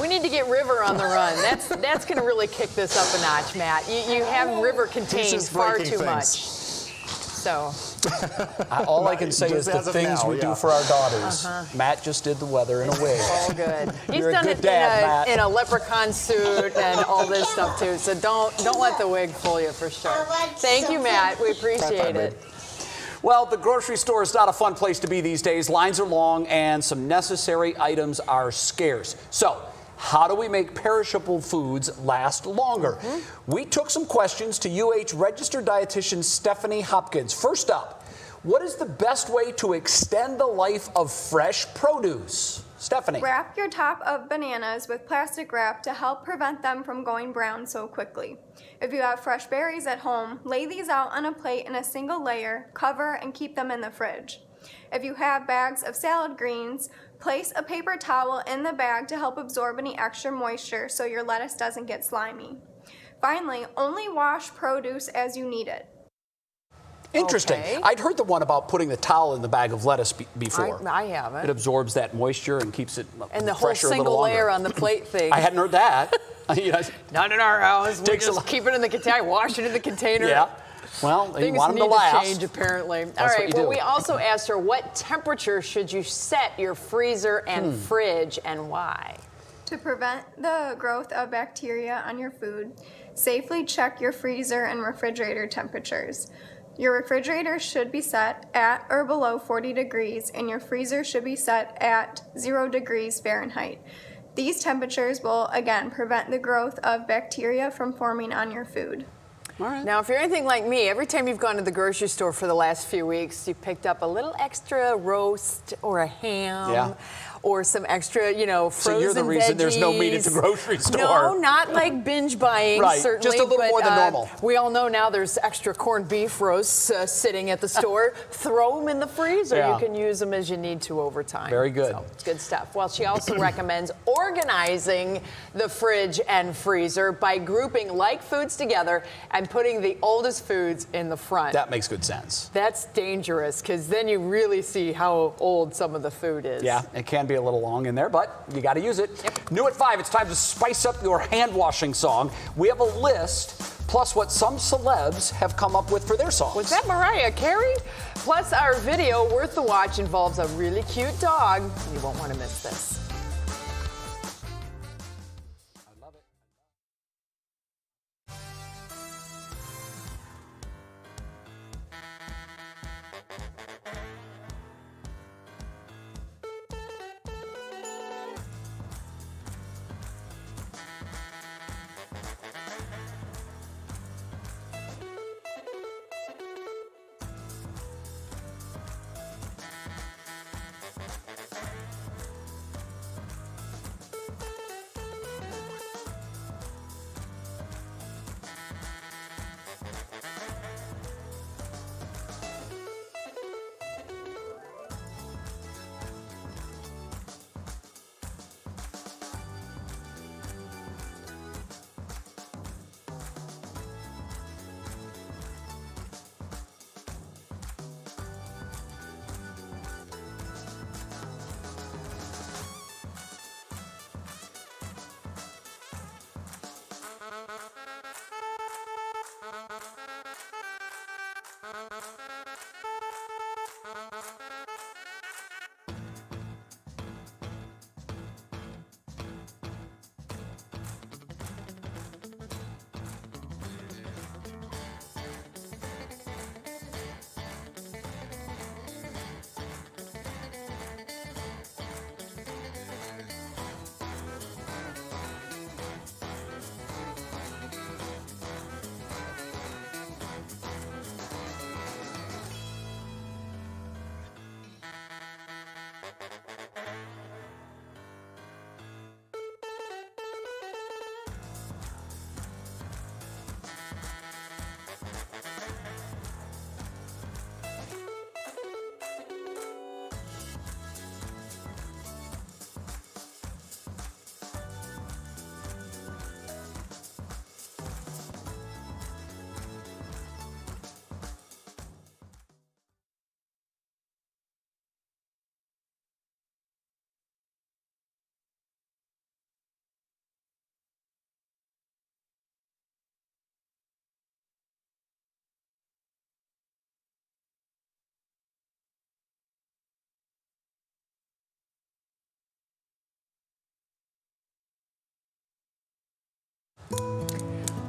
We need to get River on the run. That's going to really kick this up a notch, Matt. You have River contained far too much. So. All I can say is the things we do for our daughters. Matt just did the weather in a wig. All good. He's You're done a good it dad, in a leprechaun suit and all this stuff too. So don't let the wig fool you for sure. Thank you, Matt. We appreciate it. Well, the grocery store is not a fun place to be these days. Lines are long and some necessary items are scarce. So, how do we make perishable foods last longer? We took some questions to UH registered dietitian Stephanie Hopkins. First up, what is the best way to extend the life of fresh produce? Stephanie. Wrap your top of bananas with plastic wrap to help prevent them from going brown so quickly. If you have fresh berries at home, lay these out on a plate in a single layer, cover, and keep them in the fridge. If you have bags of salad greens, place a paper towel in the bag to help absorb any extra moisture so your lettuce doesn't get slimy. Finally, only wash produce as you need it. Interesting. Okay. I'd heard the one about putting the towel in the bag of lettuce before. I haven't. It absorbs that moisture and keeps it And the whole fresher a little single longer. layer on the plate thing. I hadn't heard that. Not in our house. We just keep it in the container. Wash it in the container. Yeah. Well, you Things want them need to last. change, apparently. That's All what right, you well, do. we also asked her what temperature should you set your freezer and fridge and why? To prevent the growth of bacteria on your food, safely check your freezer and refrigerator temperatures. Your refrigerator should be set at or below 40 degrees, and your freezer should be set at 0 degrees Fahrenheit. These temperatures will, again, prevent the growth of bacteria from forming on your food. All right. Now, if you're anything like me, every time you've gone to the grocery store for the last few weeks, you picked up a little extra roast or a ham. Or some extra, frozen So you're the reason veggies. there's no meat at the grocery store. No, not like binge buying, Right, certainly. just a little but, more than normal. We all know now there's extra corned beef roasts sitting at the store. Throw them in the freezer. Yeah. You can use them as you need to over time. Very good. So, it's good stuff. Well, she also recommends organizing the fridge and freezer by grouping like foods together and putting the oldest foods in the front. That makes good sense. That's dangerous because then you really see how old some of the food is. Yeah, it can be a little long in there, but you got to use it. New at 5, it's time to spice up your hand washing song. We have a list, plus what some celebs have come up with for their songs. Was that Mariah Carey? Plus, our video worth the watch involves a really cute dog. You won't want to miss this.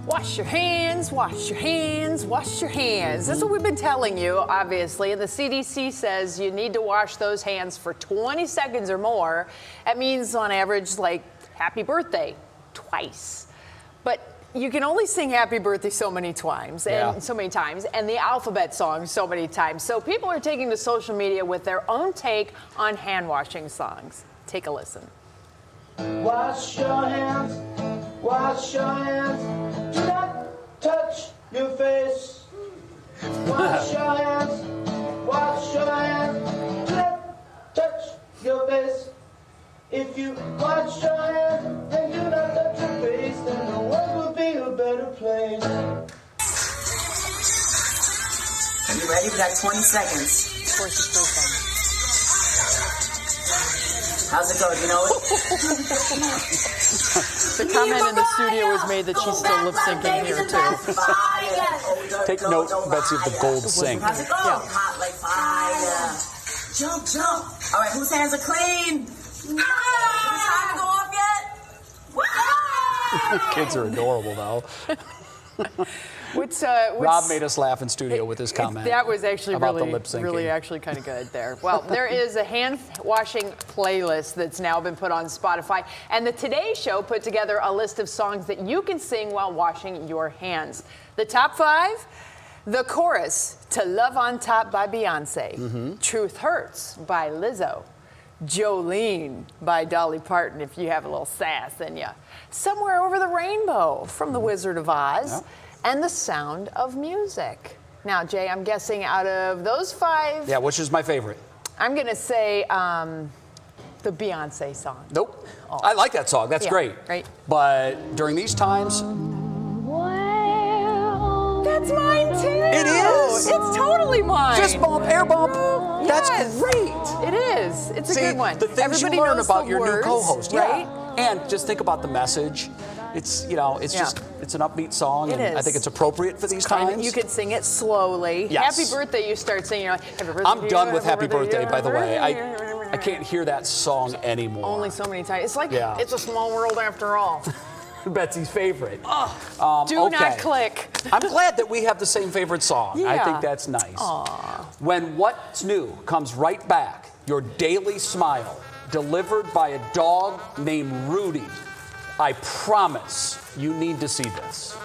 Wash your hands, wash your hands, wash your hands. That's what we've been telling you, obviously. And the CDC says you need to wash those hands for 20 seconds or more. That means on average, like, happy birthday twice. But you can only sing happy birthday so many times, and the alphabet song so many times. So people are taking to social media with their own take on hand washing songs. Take a listen. Wash your hands, wash your hands. Do not touch your face. Wash your hands, wash your hands. Do not touch your face. If you wash your hands and do not touch your face, then the world will be a better place. Are you ready? We got 20 seconds. Of course, it's so fun. How's it going? You know it? The comment in the studio was made that she's still lip syncing here too. Take note, Betsy, of the gold sink. How's it going? Hot like fire. Jump, jump. All right, whose hands are clean? Time to go off yet? Kids are adorable, though. Rob made us laugh in studio with his comment. That was actually about the lip syncing. really actually kind of good there. Well, there is a hand washing playlist that's now been put on Spotify, and the Today Show put together a list of songs that you can sing while washing your hands. The top 5, the chorus to Love on Top by Beyonce, Truth Hurts by Lizzo, Jolene by Dolly Parton, if you have a little sass in ya, Somewhere Over the Rainbow from The Wizard of Oz, and The Sound of Music. Now, Jay, I'm guessing out of those 5... Yeah, which is my favorite? I'm going to say the Beyonce song. Nope. Oh. I like that song. That's great. Right. But during these times... That's mine, too. It is? It's totally mine. Fist bump, air bump. Yes. That's great. It is. It's a good one. The things Everybody you learn knows about the your words, new co-host, right? And just think about the message. It's, it's an upbeat song, and I think it's appropriate for these times. You can sing it slowly. Yes. Happy birthday, you start singing, Happy Birthday. I'm done with Happy Birthday, by the way. I can't hear that song anymore. Only so many times. It's like, it's a small world after all. Betsy's favorite. Do not click. I'm glad that we have the same favorite song. Yeah. I think that's nice. When What's New comes right back, your daily smile, delivered by a dog named Rudy. I promise you need to see this.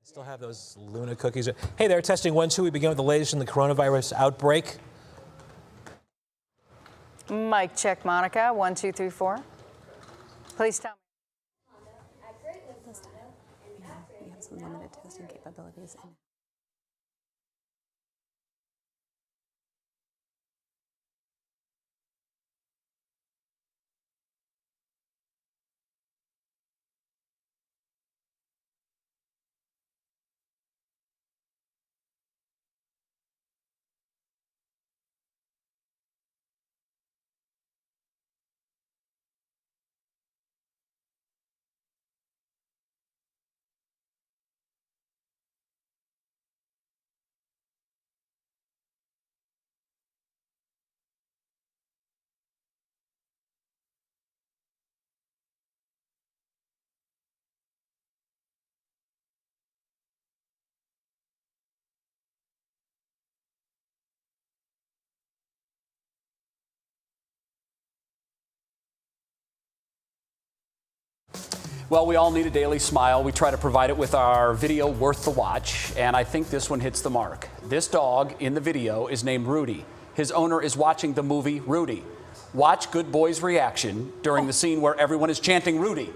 Still have those Luna cookies. Hey there, testing 1, 2. We begin with the latest in the coronavirus outbreak. Mic check, Monica. 1, 2, 3, 4. Please tell me. We have some limited testing capabilities. Well, we all need a daily smile. We try to provide it with our video Worth the Watch, and I think this one hits the mark. This dog in the video is named Rudy. His owner is watching the movie Rudy. Watch Good Boy's reaction during the scene where everyone is chanting Rudy.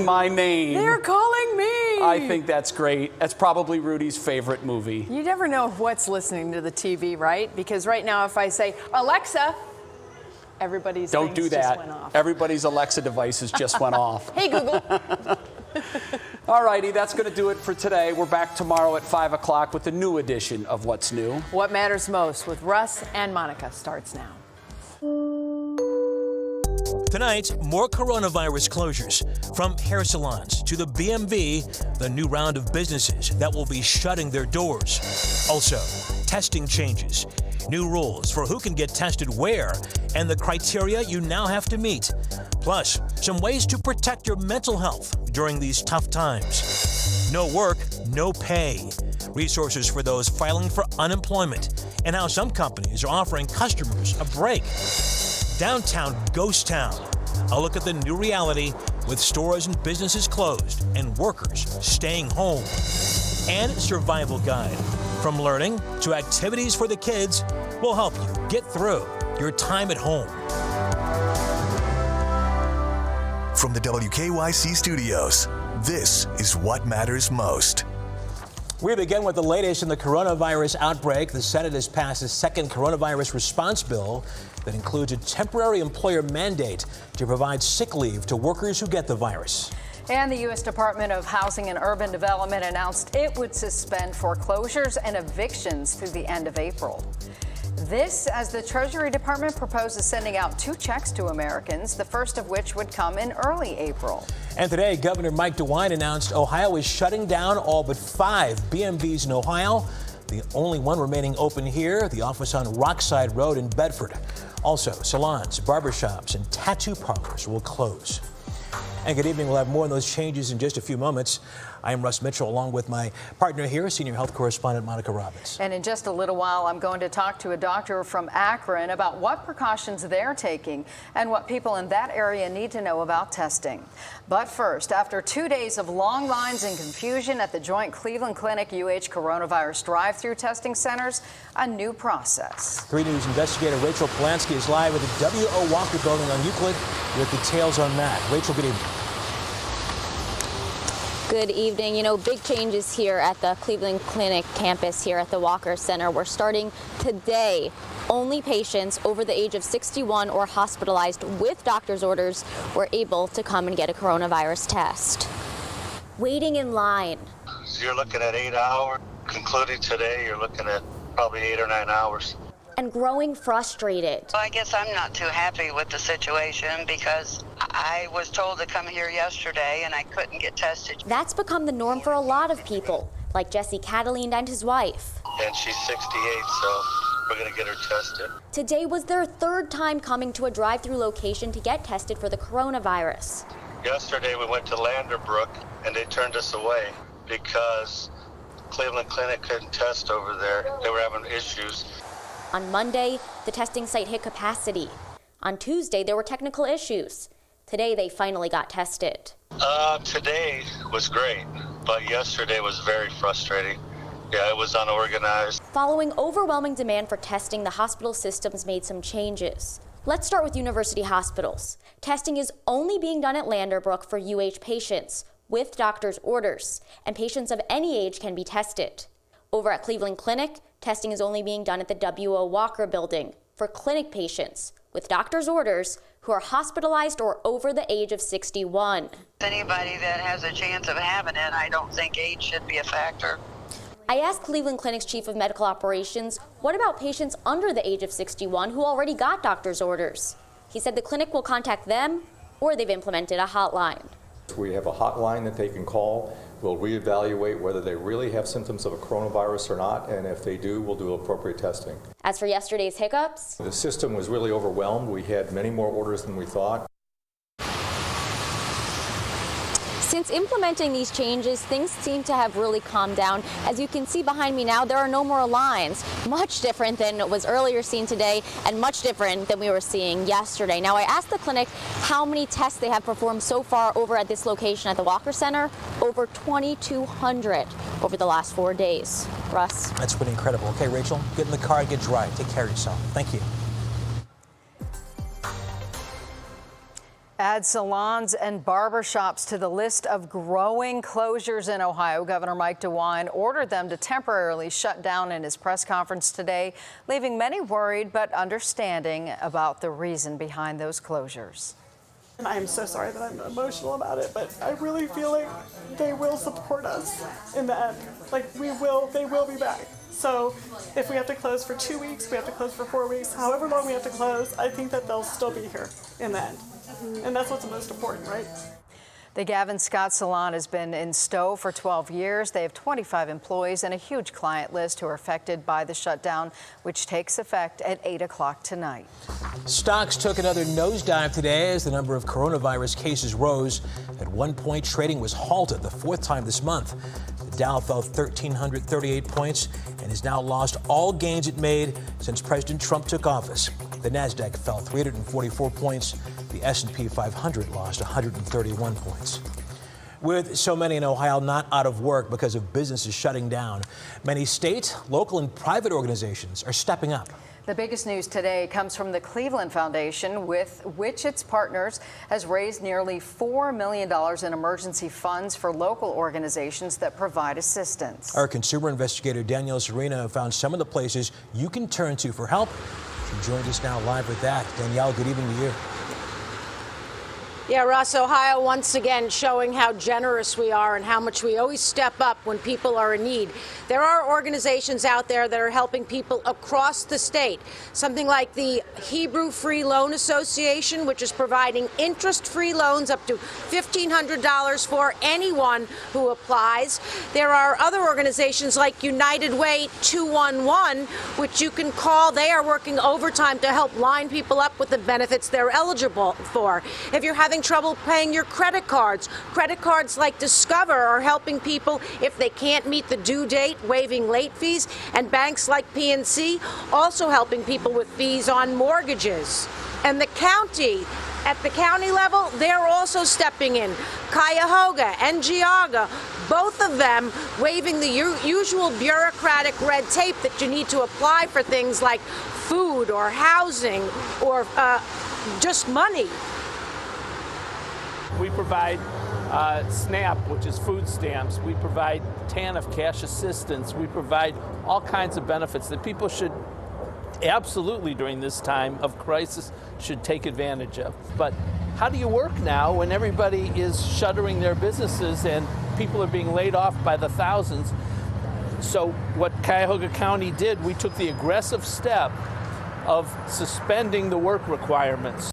My name. They're calling me. I think that's great. That's probably Rudy's favorite movie. You never know what's listening to the TV, right? Because right now, if I say, Alexa, everybody's Don't do just that. went off. Everybody's Alexa devices just went off. Hey, Google. All righty, that's going to do it for today. We're back tomorrow at 5 o'clock with a new edition of What's New. What Matters Most with Russ and Monica starts now. Tonight, more coronavirus closures. From hair salons to the BMV, the new round of businesses that will be shutting their doors. Also, testing changes, new rules for who can get tested where, and the criteria you now have to meet. Plus, some ways to protect your mental health during these tough times. No work, no pay. Resources for those filing for unemployment, and how some companies are offering customers a break. Downtown Ghost Town. A look at the new reality with stores and businesses closed and workers staying home. And Survival Guide. From learning to activities for the kids, will help you get through your time at home. From the WKYC studios, this is What Matters Most. We begin with the latest in the coronavirus outbreak. The Senate has passed a second coronavirus response bill that includes a temporary employer mandate to provide sick leave to workers who get the virus. And the U.S. Department of Housing and Urban Development announced it would suspend foreclosures and evictions through the end of April. This as the Treasury Department proposes sending out 2 checks to Americans, the first of which would come in early April. And today, Governor Mike DeWine announced Ohio is shutting down all but 5 BMVs in Ohio. The only one remaining open here, the office on Rockside Road in Bedford. Also, salons, barbershops, and tattoo parlors will close. And good evening. We'll have more on those changes in just a few moments. I am Russ Mitchell, along with my partner here, senior health correspondent Monica Robbins. And in just a little while, I'm going to talk to a doctor from Akron about what precautions they're taking and what people in that area need to know about testing. But first, after 2 days of long lines and confusion at the joint Cleveland Clinic UH coronavirus drive-through testing centers, a new process. 3 News investigator Rachel Polanski is live at the W.O. Walker building on Euclid with details on that. Rachel, good evening. Good evening. You know, big changes here at the Cleveland Clinic campus here at the Walker Center. We're starting today. Only patients over the age of 61 or hospitalized with doctor's orders were able to come and get a coronavirus test. Waiting in line. You're looking at 8 hours. Concluding today, you're looking at probably 8 or 9 hours. And growing frustrated. Well, I guess I'm not too happy with the situation because I was told to come here yesterday and I couldn't get tested. That's become the norm for a lot of people, like Jesse Cataline and his wife. And she's 68, so we're going to get her tested. Today was their 3rd time coming to a drive-through location to get tested for the coronavirus. Yesterday we went to Landerbrook and they turned us away. because Cleveland Clinic couldn't test over there. They were having issues. On Monday, the testing site hit capacity. On Tuesday, there were technical issues. Today, they finally got tested. Today was great, but yesterday was very frustrating. Yeah, it was unorganized. Following overwhelming demand for testing, the hospital systems made some changes. Let's start with university hospitals. Testing is only being done at Landerbrook for UH patients with doctor's orders, and patients of any age can be tested. Over at Cleveland Clinic, testing is only being done at the W.O. Walker building for clinic patients with doctor's orders who are hospitalized or over the age of 61. Anybody that has a chance of having it, I don't think age should be a factor. I asked Cleveland Clinic's Chief of Medical Operations, what about patients under the age of 61 who already got doctor's orders? He said the clinic will contact them or they've implemented a hotline. We have a hotline that they can call. We'll reevaluate whether they really have symptoms of a coronavirus or not, and if they do, we'll do appropriate testing. As for yesterday's hiccups, the system was really overwhelmed. We had many more orders than we thought. since implementing these changes, things seem to have really calmed down. As you can see behind me now, there are no more lines. Much different than was earlier seen today and much different than we were seeing yesterday. Now, I asked the clinic how many tests they have performed so far over at this location at the Walker Center. Over 2,200 over the last 4 days. Russ? That's pretty incredible. Okay, Rachel, get in the car, get dry. Take care of yourself. Thank you. Add salons and barbershops to the list of growing closures in Ohio. Governor Mike DeWine ordered them to temporarily shut down in his press conference today, leaving many worried but understanding about the reason behind those closures. And I'm so sorry that I'm emotional about it, but I really feel like they will support us in the end. Like they will be back. So if we have to close for 2 weeks, we have to close for 4 weeks, however long we have to close, I think that they'll still be here in the end. And that's what's most important, right? The Gavin Scott Salon has been in Stowe for 12 years. They have 25 employees and a huge client list who are affected by the shutdown, which takes effect at 8 o'clock tonight. Stocks took another nosedive today as the number of coronavirus cases rose. At one point, trading was halted the fourth time this month. The Dow fell 1,338 points and has now lost all gains it made since President Trump took office. The Nasdaq fell 344 points. The S&P 500 lost 131 points. With so many in Ohio not out of work because of businesses shutting down, many state, local, and private organizations are stepping up. The biggest news today comes from the Cleveland Foundation, with which its partners has raised nearly $4 million in emergency funds for local organizations that provide assistance. Our consumer investigator Danielle Serena found some of the places you can turn to for help. She joined us now live with that. Danielle, good evening to you. Yeah, Russ, Ohio once again showing how generous we are and how much we always step up when people are in need. There are organizations out there that are helping people across the state. Something like the Hebrew Free Loan Association, which is providing interest-free loans up to $1,500 for anyone who applies. There are other organizations like United Way 211, which you can call. They are working overtime to help line people up with the benefits they're eligible for. If you're having trouble paying your credit cards like Discover are helping people if they can't meet the due date, waiving late fees, and banks like PNC also helping people with fees on mortgages. And the county, at the county level, they're also stepping in. Cuyahoga and Geauga, both of them waiving the usual bureaucratic red tape that you need to apply for things like food or housing or just money. We provide SNAP, which is food stamps. We provide TANF, cash assistance. We provide all kinds of benefits that people should absolutely, during this time of crisis, should take advantage of. But how do you work now when everybody is shuttering their businesses and people are being laid off by the thousands? So what Cuyahoga County did, we took the aggressive step of suspending the work requirements.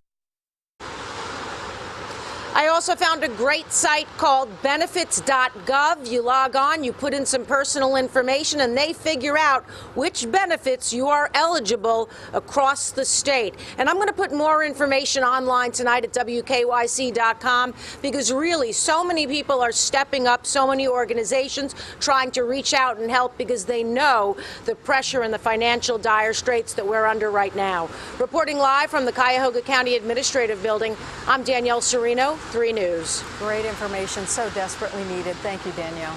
I also found a great site called benefits.gov. You log on, you put in some personal information, and they figure out which benefits you are eligible across the state. And I'm going to put more information online tonight at WKYC.com, because really so many people are stepping up, so many organizations trying to reach out and help, because they know the pressure and the financial dire straits that we're under right now. Reporting live from the Cuyahoga County Administrative Building, I'm Danielle Serino, 3 News. Great information, so desperately needed. Thank you, Danielle.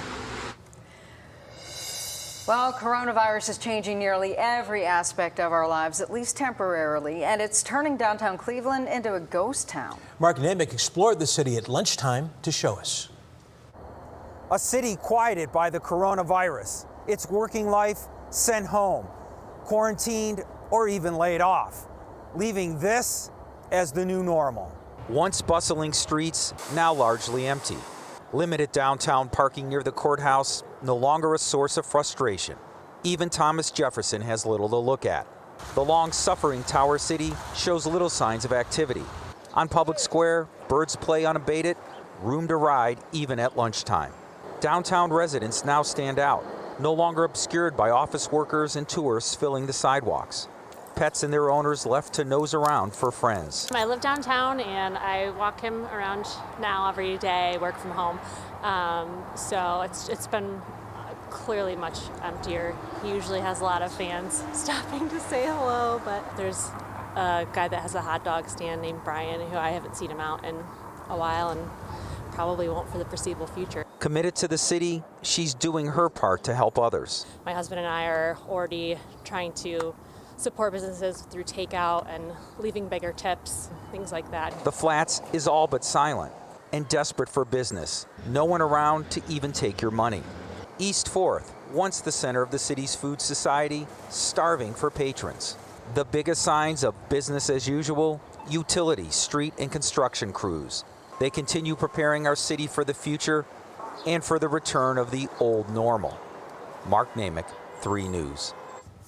Well, coronavirus is changing nearly every aspect of our lives, at least temporarily, and it's turning downtown Cleveland into a ghost town. Mark Namick explored the city at lunchtime to show us. A city quieted by the coronavirus, its working life sent home, quarantined, or even laid off, leaving this as the new normal. Once bustling streets, now largely empty. Limited downtown parking near the courthouse, no longer a source of frustration. Even Thomas Jefferson has little to look at. The long-suffering Tower City shows little signs of activity. On Public Square, birds play unabated, room to ride even at lunchtime. Downtown residents now stand out, no longer obscured by office workers and tourists filling the sidewalks. Pets and their owners left to nose around for friends. I live downtown and I walk him around now every day, work from home. So it's been clearly much emptier. He usually has a lot of fans stopping to say hello, but there's a guy that has a hot dog stand named Brian, who I haven't seen him out in a while and probably won't for the foreseeable future. Committed to the city, she's doing her part to help others. My husband and I are already trying to support businesses through takeout and leaving bigger tips, things like that. The Flats is all but silent and desperate for business. No one around to even take your money. East 4th, once the center of the city's food society, starving for patrons. The biggest signs of business as usual, utility, street, and construction crews. They continue preparing our city for the future and for the return of the old normal. Mark Namick, 3 News.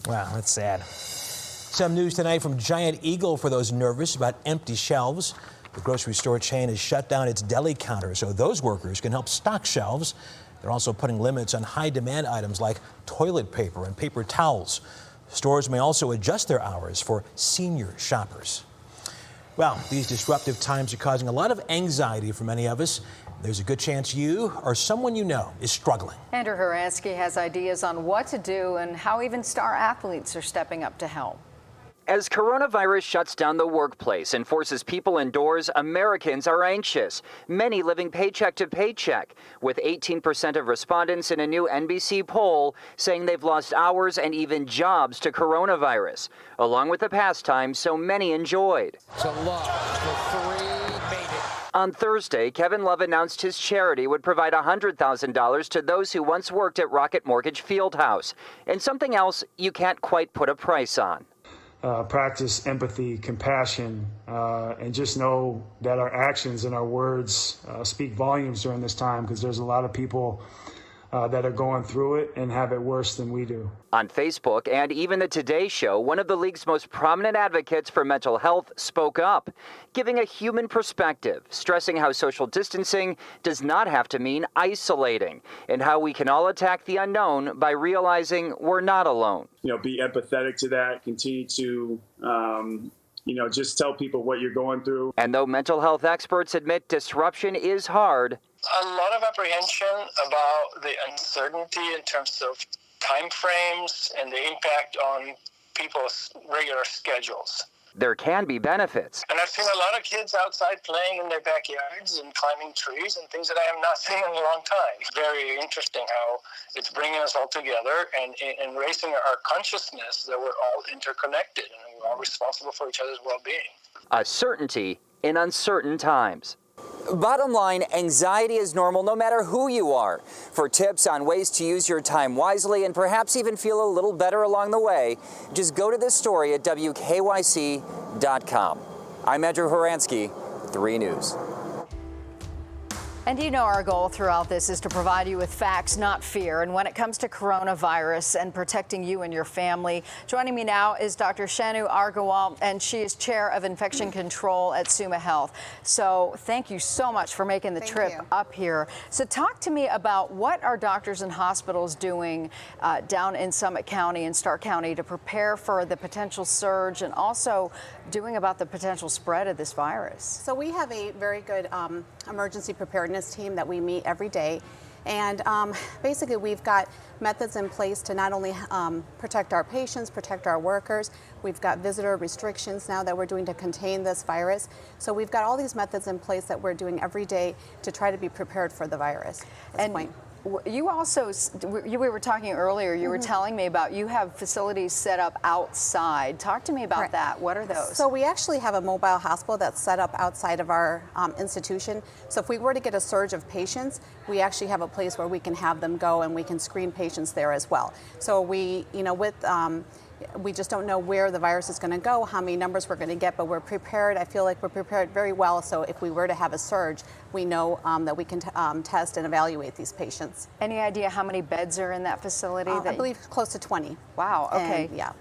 Wow, that's sad. Some news tonight from Giant Eagle for those nervous about empty shelves. The grocery store chain has shut down its deli counter so those workers can help stock shelves. They're also putting limits on high-demand items like toilet paper and paper towels. Stores may also adjust their hours for senior shoppers. Well, these disruptive times are causing a lot of anxiety for many of us. There's a good chance you or someone you know is struggling. Andrew Horansky has ideas on what to do and how even star athletes are stepping up to help. As coronavirus shuts down the workplace and forces people indoors, Americans are anxious, many living paycheck to paycheck, with 18% of respondents in a new NBC poll saying they've lost hours and even jobs to coronavirus, along with the pastime so many enjoyed. To Love, the 3 made it. On Thursday, Kevin Love announced his charity would provide $100,000 to those who once worked at Rocket Mortgage Fieldhouse, and something else you can't quite put a price on. Practice empathy, compassion, and just know that our actions and our words speak volumes during this time, because there's a lot of people that are going through it and have it worse than we do. On Facebook and even the Today Show, one of the league's most prominent advocates for mental health spoke up, giving a human perspective, stressing how social distancing does not have to mean isolating, and how we can all attack the unknown by realizing we're not alone. Be empathetic to that, continue to just tell people what you're going through. And though mental health experts admit disruption is hard, a lot of apprehension about the uncertainty in terms of time frames and the impact on people's regular schedules. there can be benefits. And I've seen a lot of kids outside playing in their backyards and climbing trees and things that I have not seen in a long time. Very interesting how it's bringing us all together and raising our consciousness that we're all interconnected and we're all responsible for each other's well-being. A certainty in uncertain times. Bottom line, anxiety is normal no matter who you are. For tips on ways to use your time wisely and perhaps even feel a little better along the way, just go to this story at WKYC.com. I'm Andrew Horansky, 3 News. And you know our goal throughout this is to provide you with facts, not fear. And when it comes to coronavirus and protecting you and your family, joining me now is Dr. Shanu Agarwal, and she is Chair of Infection Control at Summa Health. So thank you so much for making the trip up here. So talk to me about what are doctors and hospitals doing down in Summit County and Stark County to prepare for the potential surge and also doing about the potential spread of this virus? So we have a very good emergency preparedness team that we meet every day. And basically we've got methods in place to not only protect our patients, protect our workers. We've got visitor restrictions now that we're doing to contain this virus. So we've got all these methods in place that we're doing every day to try to be prepared for the virus at this point. You also, we were talking earlier, you were telling me about you have facilities set up outside. Talk to me about that. What are those? So we actually have a mobile hospital that's set up outside of our institution. So if we were to get a surge of patients, we actually have a place where we can have them go and we can screen patients there as well. So we, you know, we just don't know where the virus is going to go, how many numbers we're going to get, but we're prepared. I feel like we're prepared very well. So if we were to have a surge, we know that we can test and evaluate these patients. Any idea how many beds are in that facility? I believe close to 20. Wow. Okay. And, yeah.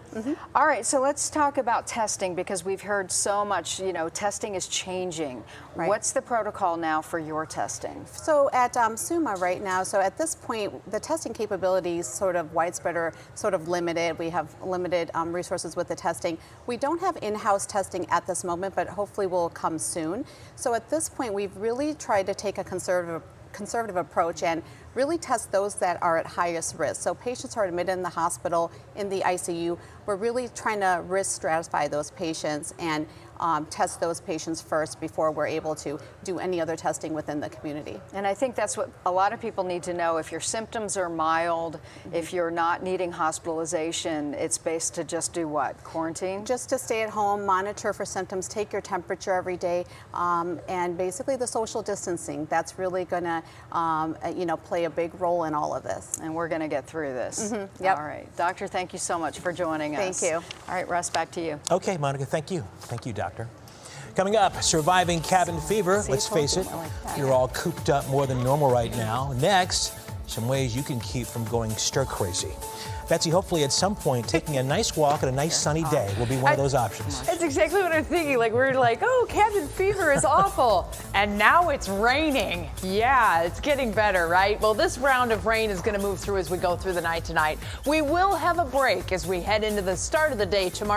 All right. So let's talk about testing, because we've heard so much, you know, testing is changing. Right. What's the protocol now for your testing? So at Summa right now, so at this point, the testing capabilities sort of widespread or sort of limited. We have limited resources with the testing. We don't have in-house testing at this moment, but hopefully will come soon. So at this point, we've really tried to take a conservative approach and really test those that are at highest risk. So patients who are admitted in the hospital, in the ICU, we're really trying to risk stratify those patients and test those patients first before we're able to do any other testing within the community. And I think that's what a lot of people need to know. If your symptoms are mild, if you're not needing hospitalization, it's best to just do what? Quarantine? Just to stay at home, monitor for symptoms, take your temperature every day, and basically the social distancing. That's really going to, you know, play a big role in all of this. And we're going to get through this. Yep. All right. Doctor, thank you so much for joining us. Thank you. All right, Russ, back to you. Okay, Monica, thank you. Thank you, Doctor. Coming up, surviving cabin fever. Let's face it, you're all cooped up more than normal right now. Next, some ways you can keep from going stir crazy. Betsy, hopefully at some point, taking a nice walk on a nice sunny day will be one of those options. That's exactly what I'm thinking. Like, we're like, oh, cabin fever is awful. And now it's raining. Yeah, it's getting better, right? Well, this round of rain is going to move through as we go through the night tonight. We will have a break as we head into the start of the day tomorrow.